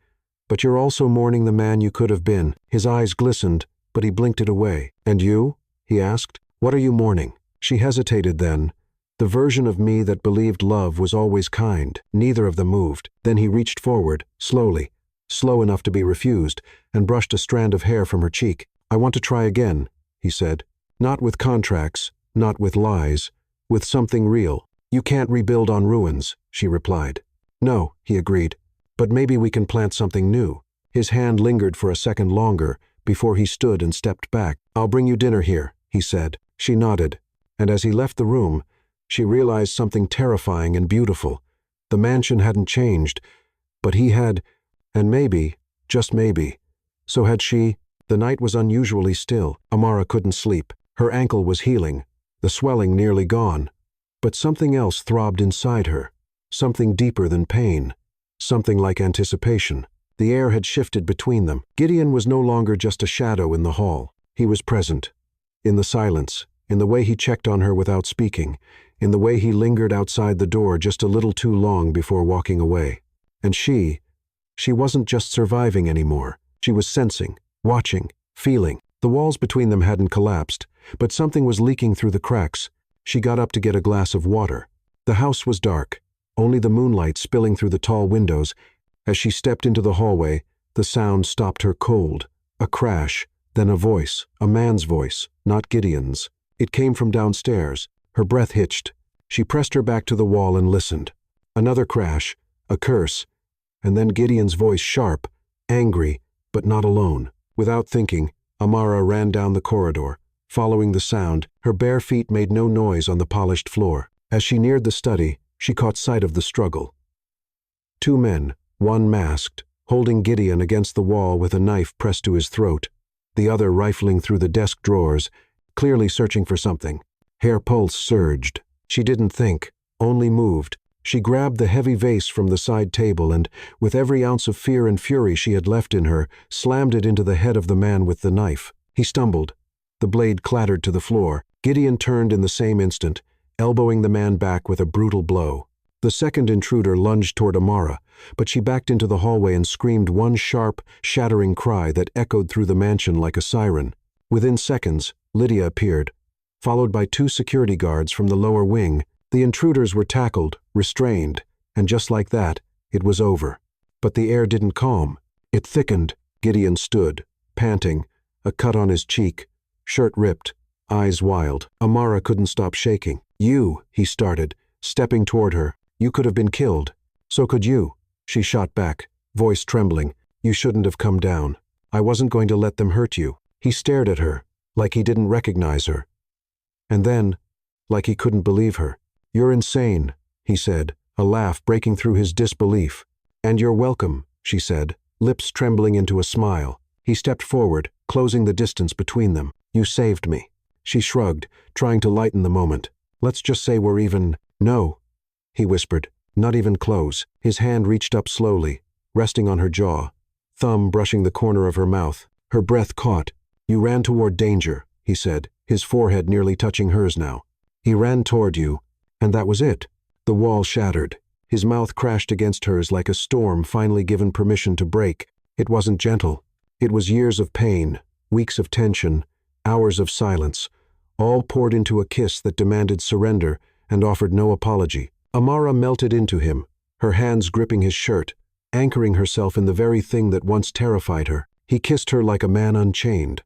"but you're also mourning the man you could have been." His eyes glistened, but he blinked it away. "And you?" he asked. "What are you mourning?" She hesitated then. The version of me that believed love was always kind. Neither of them moved. Then he reached forward, slowly, slow enough to be refused, and brushed a strand of hair from her cheek. "I want to try again," he said. "Not with contracts, not with lies, with something real." "You can't rebuild on ruins," she replied. "No," he agreed, "but maybe we can plant something new." His hand lingered for a second longer before he stood and stepped back. "I'll bring you dinner here," he said. She nodded, and as he left the room, she realized something terrifying and beautiful. The mansion hadn't changed, but he had, and maybe, just maybe, so had she. The night was unusually still. Amara couldn't sleep. Her ankle was healing, the swelling nearly gone. But something else throbbed inside her, something deeper than pain, something like anticipation. The air had shifted between them. Gideon was no longer just a shadow in the hall. He was present, in the silence, in the way he checked on her without speaking, in the way he lingered outside the door just a little too long before walking away. And she wasn't just surviving anymore. She was sensing, watching, feeling. The walls between them hadn't collapsed, but something was leaking through the cracks. She got up to get a glass of water. The house was dark, only the moonlight spilling through the tall windows. As she stepped into the hallway, the sound stopped her cold. A crash, then a voice, a man's voice, not Gideon's. It came from downstairs. Her breath hitched. She pressed her back to the wall and listened. Another crash, a curse, and then Gideon's voice, sharp, angry, but not alone. Without thinking, Amara ran down the corridor. Following the sound, her bare feet made no noise on the polished floor. As she neared the study, she caught sight of the struggle. Two men, one masked, holding Gideon against the wall with a knife pressed to his throat, the other rifling through the desk drawers, clearly searching for something. Her pulse surged. She didn't think, only moved. She grabbed the heavy vase from the side table and, with every ounce of fear and fury she had left in her, slammed it into the head of the man with the knife. He stumbled. The blade clattered to the floor. Gideon turned in the same instant, elbowing the man back with a brutal blow. The second intruder lunged toward Amara, but she backed into the hallway and screamed one sharp, shattering cry that echoed through the mansion like a siren. Within seconds, Lydia appeared, followed by two security guards from the lower wing. The intruders were tackled, restrained, and just like that, it was over. But the air didn't calm. It thickened. Gideon stood, panting, a cut on his cheek, shirt ripped, eyes wild. Amara couldn't stop shaking. "You," he started, stepping toward her. "You could have been killed." "So could you," she shot back, voice trembling. "You shouldn't have come down. I wasn't going to let them hurt you." He stared at her, like he didn't recognize her. And then, like he couldn't believe her. "You're insane," he said, a laugh breaking through his disbelief. "And you're welcome," she said, lips trembling into a smile. He stepped forward, closing the distance between them. "You saved me." She shrugged, trying to lighten the moment. "Let's just say we're even." "No," he whispered, "not even close." His hand reached up slowly, resting on her jaw, thumb brushing the corner of her mouth. Her breath caught. "You ran toward danger," he said, his forehead nearly touching hers now. "He ran toward you, and that was it." The wall shattered. His mouth crashed against hers like a storm finally given permission to break. It wasn't gentle. It was years of pain, weeks of tension, hours of silence, all poured into a kiss that demanded surrender and offered no apology. Amara melted into him, her hands gripping his shirt, anchoring herself in the very thing that once terrified her. He kissed her like a man unchained,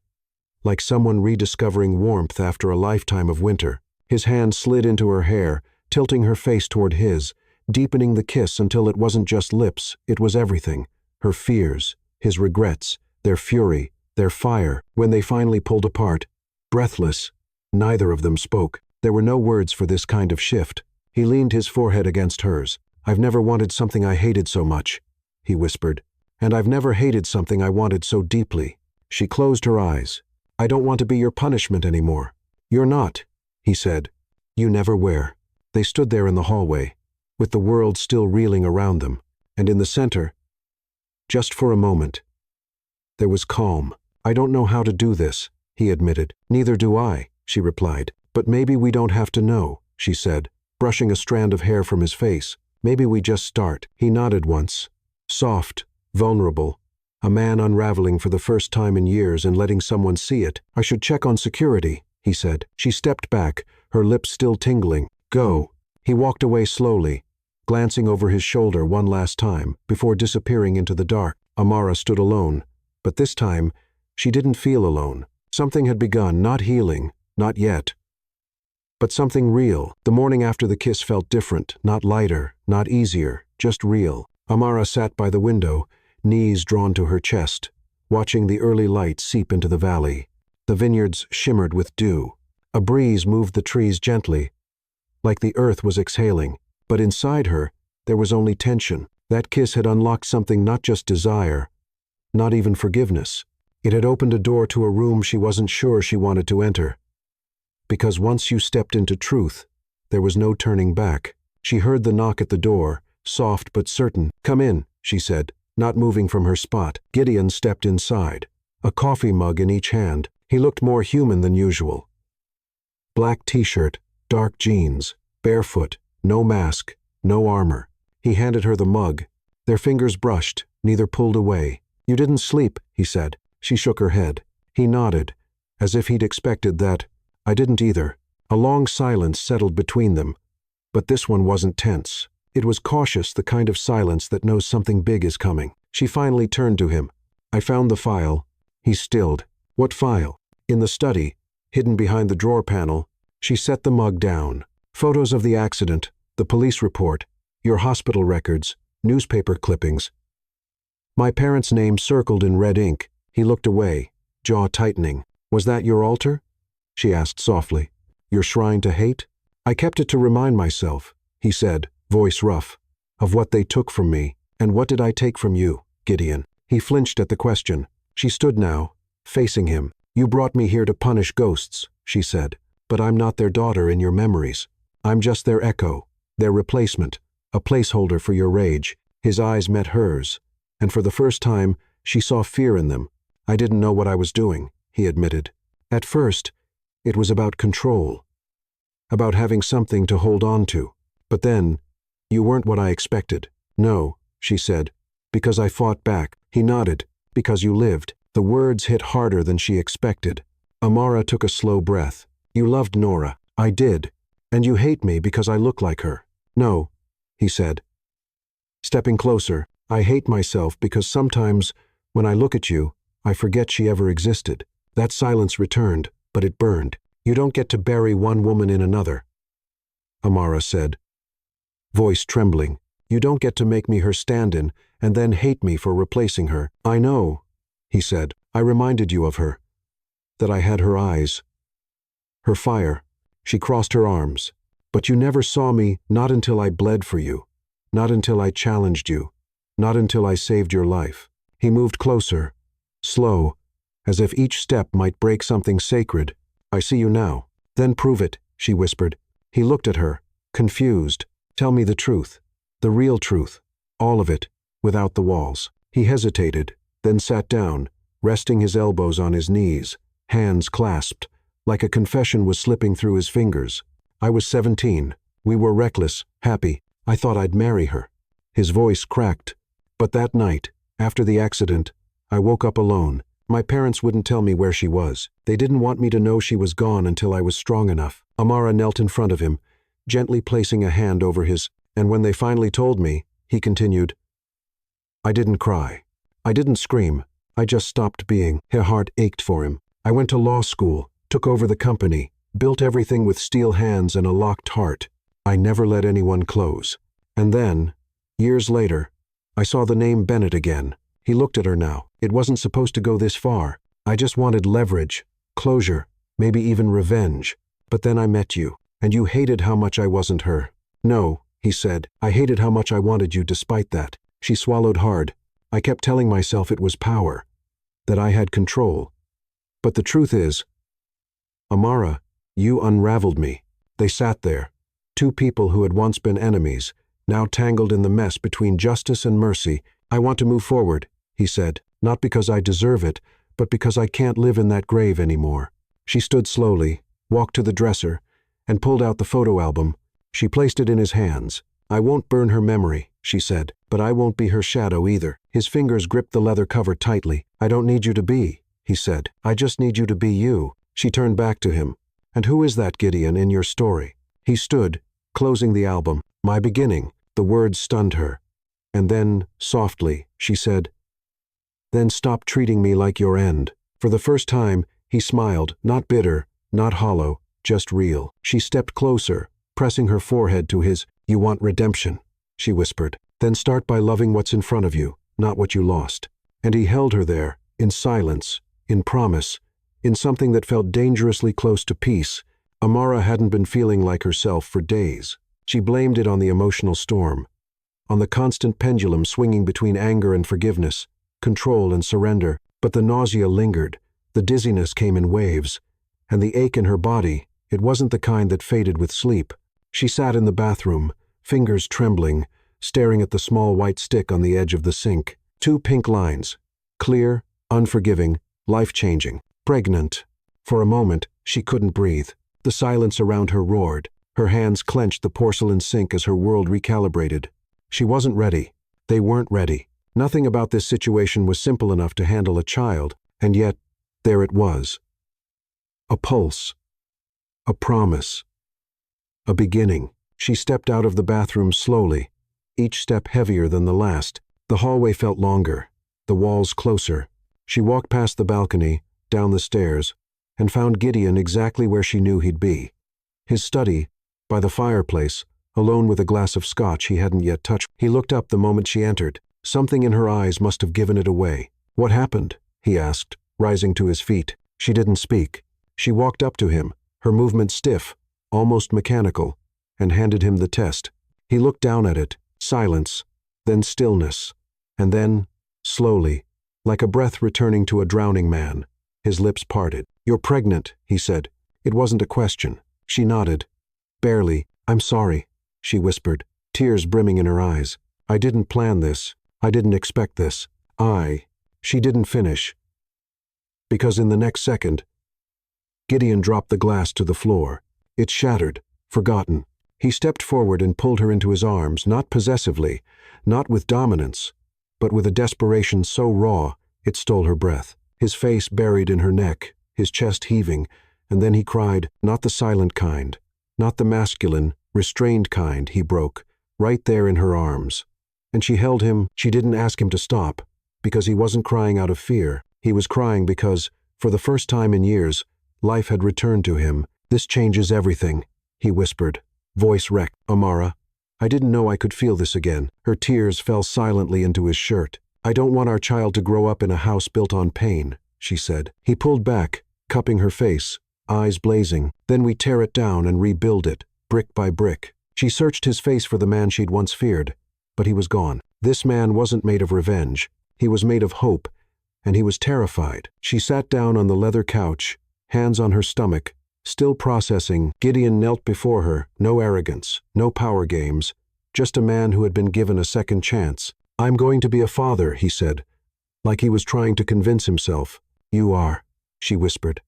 like someone rediscovering warmth after a lifetime of winter. His hand slid into her hair, tilting her face toward his, deepening the kiss until it wasn't just lips, it was everything. Her fears, his regrets, their fury, their fire. When they finally pulled apart, breathless, neither of them spoke. There were no words for this kind of shift. He leaned his forehead against hers. "I've never wanted something I hated so much," he whispered. "And I've never hated something I wanted so deeply." She closed her eyes. "I don't want to be your punishment anymore." "You're not," he said. "You never were." They stood there in the hallway, with the world still reeling around them, and in the center, just for a moment, there was calm. "I don't know how to do this," he admitted. "Neither do I," she replied. "But maybe we don't have to know," she said, brushing a strand of hair from his face. "Maybe we just start." He nodded once, soft, vulnerable, a man unraveling for the first time in years and letting someone see it. "I should check on security," he said. She stepped back, her lips still tingling. "Go." He walked away slowly, glancing over his shoulder one last time, before disappearing into the dark. Amara stood alone, but this time, she didn't feel alone. Something had begun, not healing, not yet, but something real. The morning after the kiss felt different, not lighter, not easier, just real. Amara sat by the window, knees drawn to her chest, watching the early light seep into the valley. The vineyards shimmered with dew. A breeze moved the trees gently, like the earth was exhaling. But inside her, there was only tension. That kiss had unlocked something, not just desire, not even forgiveness. It had opened a door to a room she wasn't sure she wanted to enter. Because once you stepped into truth, there was no turning back. She heard the knock at the door, soft but certain. "Come in," she said, not moving from her spot. Gideon stepped inside, a coffee mug in each hand. He looked more human than usual. Black t-shirt, dark jeans, barefoot, no mask, no armor. He handed her the mug. Their fingers brushed, neither pulled away. "You didn't sleep," he said. She shook her head. He nodded, as if he'd expected that. "I didn't either." A long silence settled between them, but this one wasn't tense. It was cautious, the kind of silence that knows something big is coming. She finally turned to him. "I found the file." He stilled. "What file?" "In the study, hidden behind the drawer panel." She set the mug down. "Photos of the accident, the police report, your hospital records, newspaper clippings." "My parents' name circled in red ink." He looked away, jaw tightening. "Was that your altar?" she asked softly. "Your shrine to hate?" "I kept it to remind myself," he said, voice rough, "of what they took from me. And what did I take from you, Gideon?" He flinched at the question. She stood now, facing him. "You brought me here to punish ghosts," she said. "But I'm not their daughter in your memories. I'm just their echo, their replacement, a placeholder for your rage." His eyes met hers, and for the first time, she saw fear in them. "I didn't know what I was doing," he admitted. "At first, it was about control, about having something to hold on to. But then, you weren't what I expected." "No," she said, "because I fought back." He nodded. "Because you lived." The words hit harder than she expected. Amara took a slow breath. "You loved Nora." "I did. And you hate me because I look like her." "No," he said, stepping closer. "I hate myself because sometimes, when I look at you, I forget she ever existed." That silence returned, but it burned. "You don't get to bury one woman in another," Amara said, voice trembling. "You don't get to make me her stand-in and then hate me for replacing her." "I know," he said. "I reminded you of her, that I had her eyes, her fire." She crossed her arms. "But you never saw me, not until I bled for you, not until I challenged you, not until I saved your life." He moved closer, slow, as if each step might break something sacred. "I see you now." "Then prove it," she whispered. He looked at her, confused. "Tell me the truth, the real truth, all of it, without the walls." He hesitated, then sat down, resting his elbows on his knees, hands clasped, like a confession was slipping through his fingers. "I was 17. We were reckless, happy. I thought I'd marry her." His voice cracked. "But that night, after the accident, I woke up alone. My parents wouldn't tell me where she was. They didn't want me to know she was gone until I was strong enough." Amara knelt in front of him, gently placing a hand over his. And when they finally told me, he continued, I didn't cry. I didn't scream. I just stopped being. Her heart ached for him. I went to law school, took over the company, built everything with steel hands and a locked heart. I never let anyone close. And then, years later, I saw the name Bennett again. He looked at her now. It wasn't supposed to go this far. I just wanted leverage, closure, maybe even revenge. But then I met you, and you hated how much I wasn't her. No, he said, I hated how much I wanted you despite that. She swallowed hard. I kept telling myself it was power, that I had control. But the truth is, Amara, you unraveled me. They sat there, two people who had once been enemies, now tangled in the mess between justice and mercy. I want to move forward, he said, not because I deserve it, but because I can't live in that grave anymore. She stood slowly, walked to the dresser, and pulled out the photo album. She placed it in his hands. I won't burn her memory, she said, but I won't be her shadow either. His fingers gripped the leather cover tightly. I don't need you to be, he said. I just need you to be you. She turned back to him. And who is that Gideon in your story? He stood, closing the album. My beginning. The words stunned her. And then, softly, she said, Then stop treating me like your end. For the first time, he smiled, not bitter, not hollow, just real. She stepped closer, pressing her forehead to his. You want redemption, she whispered. Then start by loving what's in front of you, not what you lost. And he held her there, in silence, in promise, in something that felt dangerously close to peace. Amara hadn't been feeling like herself for days. She blamed it on the emotional storm, on the constant pendulum swinging between anger and forgiveness, control and surrender. But the nausea lingered, the dizziness came in waves, and the ache in her body, it wasn't the kind that faded with sleep. She sat in the bathroom, fingers trembling, staring at the small white stick on the edge of the sink. 2 pink lines, clear, unforgiving, life-changing, pregnant. For a moment, she couldn't breathe. The silence around her roared. Her hands clenched the porcelain sink as her world recalibrated. She wasn't ready. They weren't ready. Nothing about this situation was simple enough to handle a child, and yet, there it was. A pulse. A promise. A beginning. She stepped out of the bathroom slowly, each step heavier than the last. The hallway felt longer, the walls closer. She walked past the balcony, down the stairs, and found Gideon exactly where she knew he'd be. His study, by the fireplace, alone with a glass of scotch he hadn't yet touched. He looked up the moment she entered. Something in her eyes must have given it away. What happened? He asked, rising to his feet. She didn't speak. She walked up to him, her movement stiff, almost mechanical, and handed him the test. He looked down at it, silence, then stillness, and then, slowly, like a breath returning to a drowning man, his lips parted. You're pregnant, he said. It wasn't a question. She nodded. Barely. I'm sorry, she whispered, tears brimming in her eyes. I didn't plan this. I didn't expect this. She didn't finish. Because in the next second, Gideon dropped the glass to the floor. It shattered, forgotten. He stepped forward and pulled her into his arms, not possessively, not with dominance, but with a desperation so raw it stole her breath. His face buried in her neck, his chest heaving, and then he cried, not the silent kind, not the masculine, restrained kind, he broke, right there in her arms. And she held him. She didn't ask him to stop, because he wasn't crying out of fear. He was crying because, for the first time in years, life had returned to him. This changes everything, he whispered, voice wrecked. Amara, I didn't know I could feel this again. Her tears fell silently into his shirt. I don't want our child to grow up in a house built on pain, she said. He pulled back, cupping her face, eyes blazing. Then we tear it down and rebuild it, brick by brick. She searched his face for the man she'd once feared, but he was gone. This man wasn't made of revenge. He was made of hope, and he was terrified. She sat down on the leather couch, hands on her stomach, still processing. Gideon knelt before her, no arrogance, no power games, just a man who had been given a second chance. I'm going to be a father, he said, like he was trying to convince himself. You are, she whispered,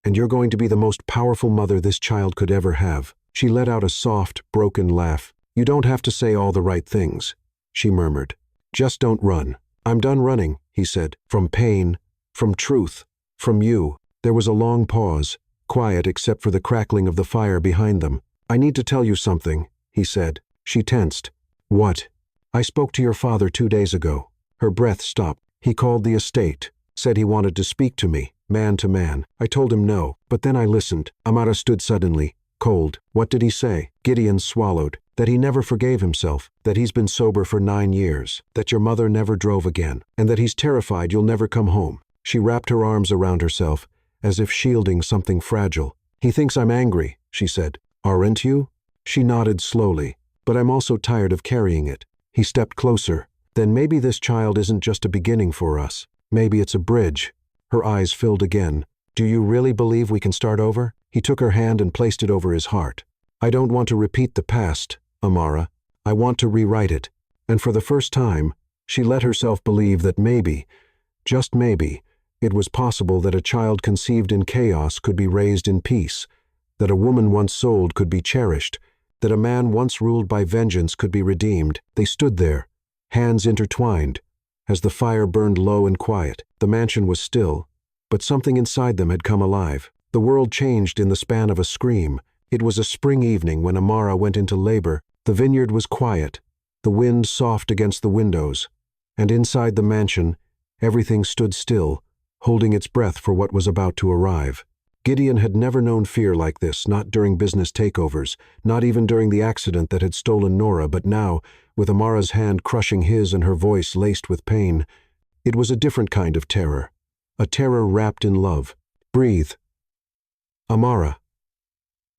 and you're going to be the most powerful mother this child could ever have. She let out a soft, broken laugh. You don't have to say all the right things, she murmured. Just don't run. I'm done running, he said, from pain, from truth, from you. There was a long pause, quiet except for the crackling of the fire behind them. I need to tell you something, he said. She tensed. What? I spoke to your father 2 days ago. Her breath stopped. He called the estate, said he wanted to speak to me, man to man. I told him no, but then I listened. Amara stood suddenly, cold. What did he say? Gideon swallowed. That he never forgave himself, that he's been sober for 9 years, that your mother never drove again, and that he's terrified you'll never come home. She wrapped her arms around herself, as if shielding something fragile. He thinks I'm angry, she said. Aren't you? She nodded slowly. But I'm also tired of carrying it. He stepped closer. Then maybe this child isn't just a beginning for us. Maybe it's a bridge. Her eyes filled again. Do you really believe we can start over? He took her hand and placed it over his heart. I don't want to repeat the past, Amara. I want to rewrite it. And for the first time, she let herself believe that maybe, just maybe, it was possible that a child conceived in chaos could be raised in peace, that a woman once sold could be cherished, that a man once ruled by vengeance could be redeemed. They stood there, hands intertwined, as the fire burned low and quiet. The mansion was still, but something inside them had come alive. The world changed in the span of a scream. It was a spring evening when Amara went into labor. The vineyard was quiet, the wind soft against the windows, and inside the mansion, everything stood still, holding its breath for what was about to arrive. Gideon had never known fear like this, not during business takeovers, not even during the accident that had stolen Nora, but now, with Amara's hand crushing his and her voice laced with pain, it was a different kind of terror, a terror wrapped in love. Breathe. Amara.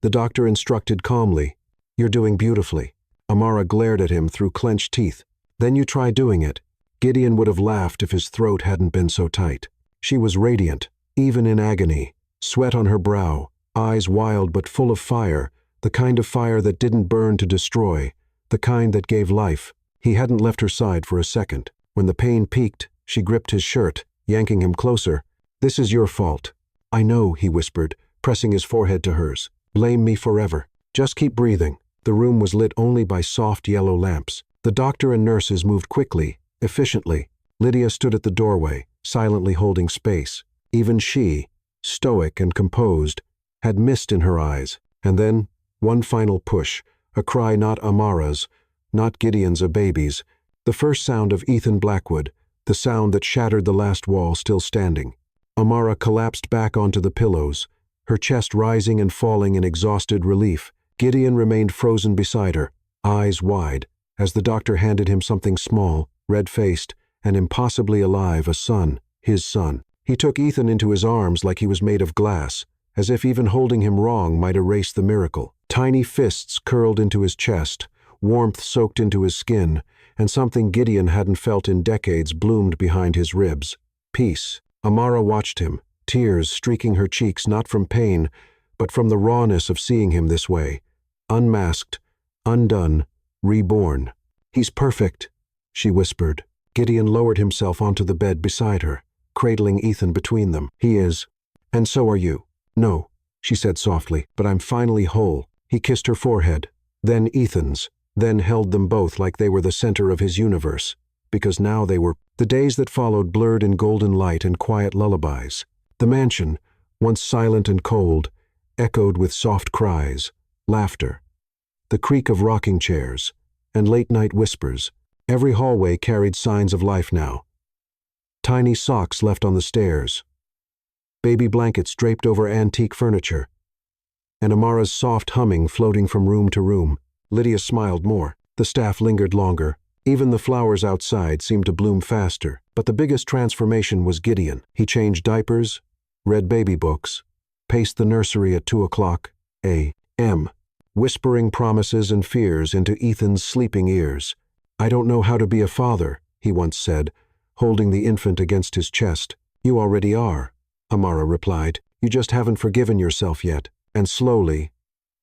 The doctor instructed calmly. You're doing beautifully. Amara glared at him through clenched teeth. Then you try doing it. Gideon would have laughed if his throat hadn't been so tight. She was radiant, even in agony, sweat on her brow, eyes wild but full of fire, the kind of fire that didn't burn to destroy, the kind that gave life. He hadn't left her side for a second. When the pain peaked, she gripped his shirt, yanking him closer. This is your fault. I know, he whispered, pressing his forehead to hers. Blame me forever. Just keep breathing. The room was lit only by soft yellow lamps. The doctor and nurses moved quickly, efficiently. Lydia stood at the doorway, silently holding space. Even she, stoic and composed, had mist in her eyes. And then, one final push, a cry not Amara's, not Gideon's, a baby's, the first sound of Ethan Blackwood, the sound that shattered the last wall still standing. Amara collapsed back onto the pillows, her chest rising and falling in exhausted relief. Gideon remained frozen beside her, eyes wide, as the doctor handed him something small, red-faced, and impossibly alive, a son, his son. He took Ethan into his arms like he was made of glass, as if even holding him wrong might erase the miracle. Tiny fists curled into his chest, warmth soaked into his skin, and something Gideon hadn't felt in decades bloomed behind his ribs. Peace. Amara watched him, tears streaking her cheeks not from pain, but from the rawness of seeing him this way. Unmasked, undone, reborn. He's perfect, she whispered. Gideon lowered himself onto the bed beside her, cradling Ethan between them. He is. And so are you. No, she said softly, but I'm finally whole. He kissed her forehead, then Ethan's, then held them both like they were the center of his universe, because now they were. The days that followed blurred in golden light and quiet lullabies. The mansion, once silent and cold, echoed with soft cries, laughter, the creak of rocking chairs, and late-night whispers. Every hallway carried signs of life now. Tiny socks left on the stairs, baby blankets draped over antique furniture, and Amara's soft humming floating from room to room. Lydia smiled more. The staff lingered longer. Even the flowers outside seemed to bloom faster. But the biggest transformation was Gideon. He changed diapers, read baby books, paced the nursery at 2:00 a.m., whispering promises and fears into Ethan's sleeping ears. I don't know how to be a father, he once said, holding the infant against his chest. You already are, Amara replied. You just haven't forgiven yourself yet. And slowly,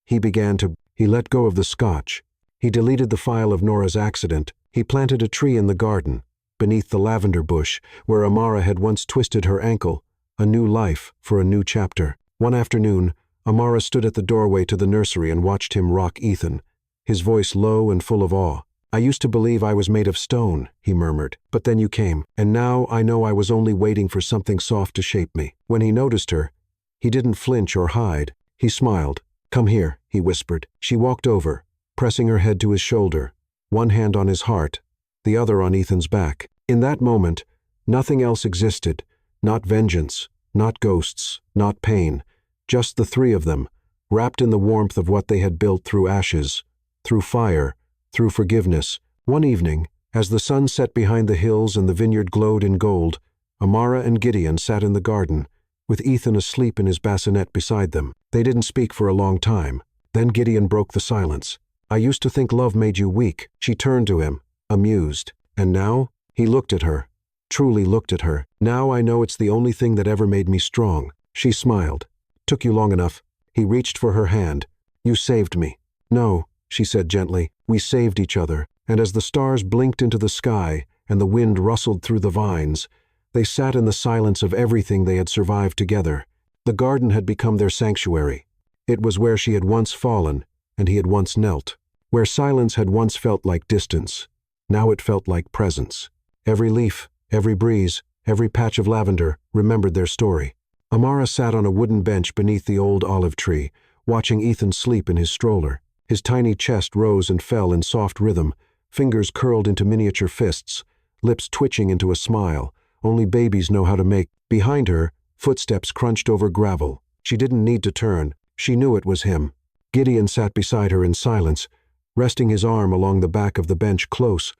he let go of the scotch. He deleted the file of Nora's accident. He planted a tree in the garden, beneath the lavender bush, where Amara had once twisted her ankle, a new life for a new chapter. One afternoon, Amara stood at the doorway to the nursery and watched him rock Ethan, his voice low and full of awe. I used to believe I was made of stone, he murmured, but then you came, and now I know I was only waiting for something soft to shape me. When he noticed her, he didn't flinch or hide. He smiled. Come here, he whispered. She walked over, pressing her head to his shoulder, one hand on his heart, the other on Ethan's back. In that moment, nothing else existed, not vengeance, not ghosts, not pain, just the three of them, wrapped in the warmth of what they had built through ashes, through fire, through forgiveness. One evening, as the sun set behind the hills and the vineyard glowed in gold, Amara and Gideon sat in the garden, with Ethan asleep in his bassinet beside them. They didn't speak for a long time. Then Gideon broke the silence. "I used to think love made you weak." She turned to him, amused. "And now?" He looked at her, truly looked at her. "Now I know it's the only thing that ever made me strong." She smiled. "Took you long enough." He reached for her hand. "You saved me." "No," she said gently. "We saved each other." And as the stars blinked into the sky and the wind rustled through the vines, they sat in the silence of everything they had survived together. The garden had become their sanctuary. It was where she had once fallen, and he had once knelt. Where silence had once felt like distance, now it felt like presence. Every leaf, every breeze, every patch of lavender remembered their story. Amara sat on a wooden bench beneath the old olive tree, watching Ethan sleep in his stroller. His tiny chest rose and fell in soft rhythm, fingers curled into miniature fists, lips twitching into a smile only babies know how to make. Behind her, footsteps crunched over gravel. She didn't need to turn. She knew it was him. Gideon sat beside her in silence, resting his arm along the back of the bench close,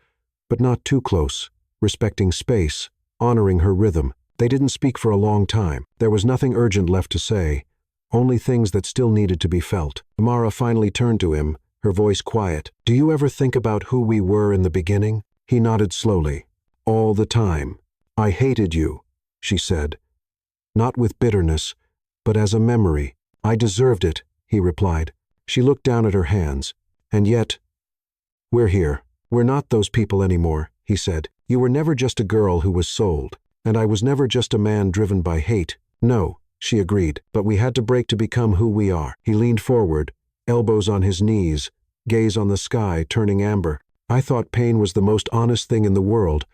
but not too close, respecting space, honoring her rhythm. They didn't speak for a long time. There was nothing urgent left to say, only things that still needed to be felt. Amara finally turned to him, her voice quiet. "Do you ever think about who we were in the beginning?" He nodded slowly. "All the time. I hated you," she said. "Not with bitterness, but as a memory." "I deserved it," he replied. She looked down at her hands. "And yet, we're here. We're not those people anymore," he said. "You were never just a girl who was sold, and I was never just a man driven by hate." "No," she agreed, "but we had to break to become who we are." He leaned forward, elbows on his knees, gaze on the sky turning amber. "I thought pain was the most honest thing in the world,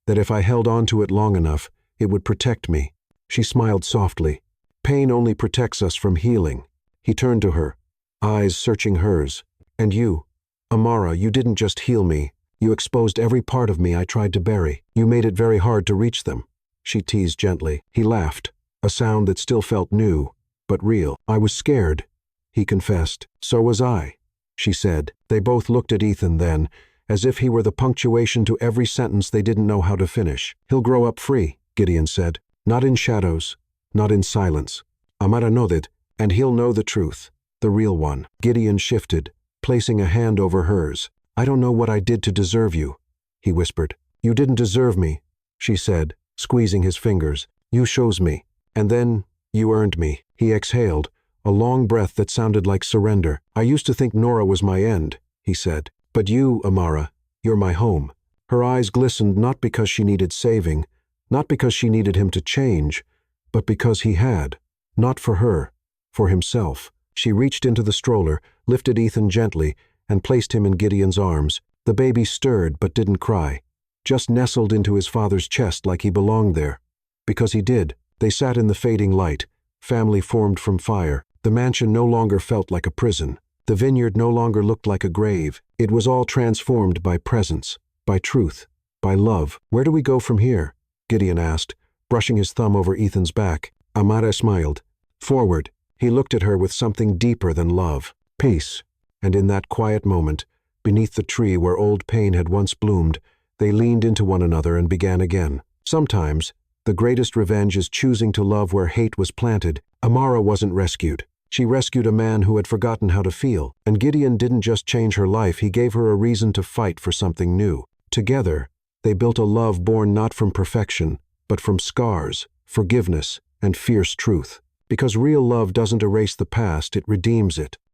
that if I held on to it long enough, it would protect me." She smiled softly. "Pain only protects us from healing." He turned to her, eyes searching hers. "And you, Amara, you didn't just heal me. You exposed every part of me I tried to bury. You made it very hard to reach them." She teased gently. He laughed, a sound that still felt new, but real. "I was scared," he confessed. "So was I," she said. They both looked at Ethan then, as if he were the punctuation to every sentence they didn't know how to finish. "He'll grow up free," Gideon said. "Not in shadows, not in silence. Amara knows it, and he'll know the truth, the real one." Gideon shifted, placing a hand over hers. "I don't know what I did to deserve you," he whispered. "You didn't deserve me," she said, squeezing his fingers. "You chose me, and then you earned me." He exhaled, a long breath that sounded like surrender. "I used to think Nora was my end," he said. "But you, Amara, you're my home." Her eyes glistened not because she needed saving, not because she needed him to change, but because he had. Not for her, for himself. She reached into the stroller, lifted Ethan gently, and placed him in Gideon's arms. The baby stirred but didn't cry, just nestled into his father's chest like he belonged there. Because he did. They sat in the fading light, family formed from fire. The mansion no longer felt like a prison. The vineyard no longer looked like a grave. It was all transformed by presence, by truth, by love. "Where do we go from here?" Gideon asked, brushing his thumb over Ethan's back. Amara smiled. "Forward." He looked at her with something deeper than love. Peace. And in that quiet moment, beneath the tree where old pain had once bloomed, they leaned into one another and began again. Sometimes, the greatest revenge is choosing to love where hate was planted. Amara wasn't rescued. She rescued a man who had forgotten how to feel. And Gideon didn't just change her life, he gave her a reason to fight for something new. Together, they built a love born not from perfection, but from scars, forgiveness, and fierce truth. Because real love doesn't erase the past, it redeems it.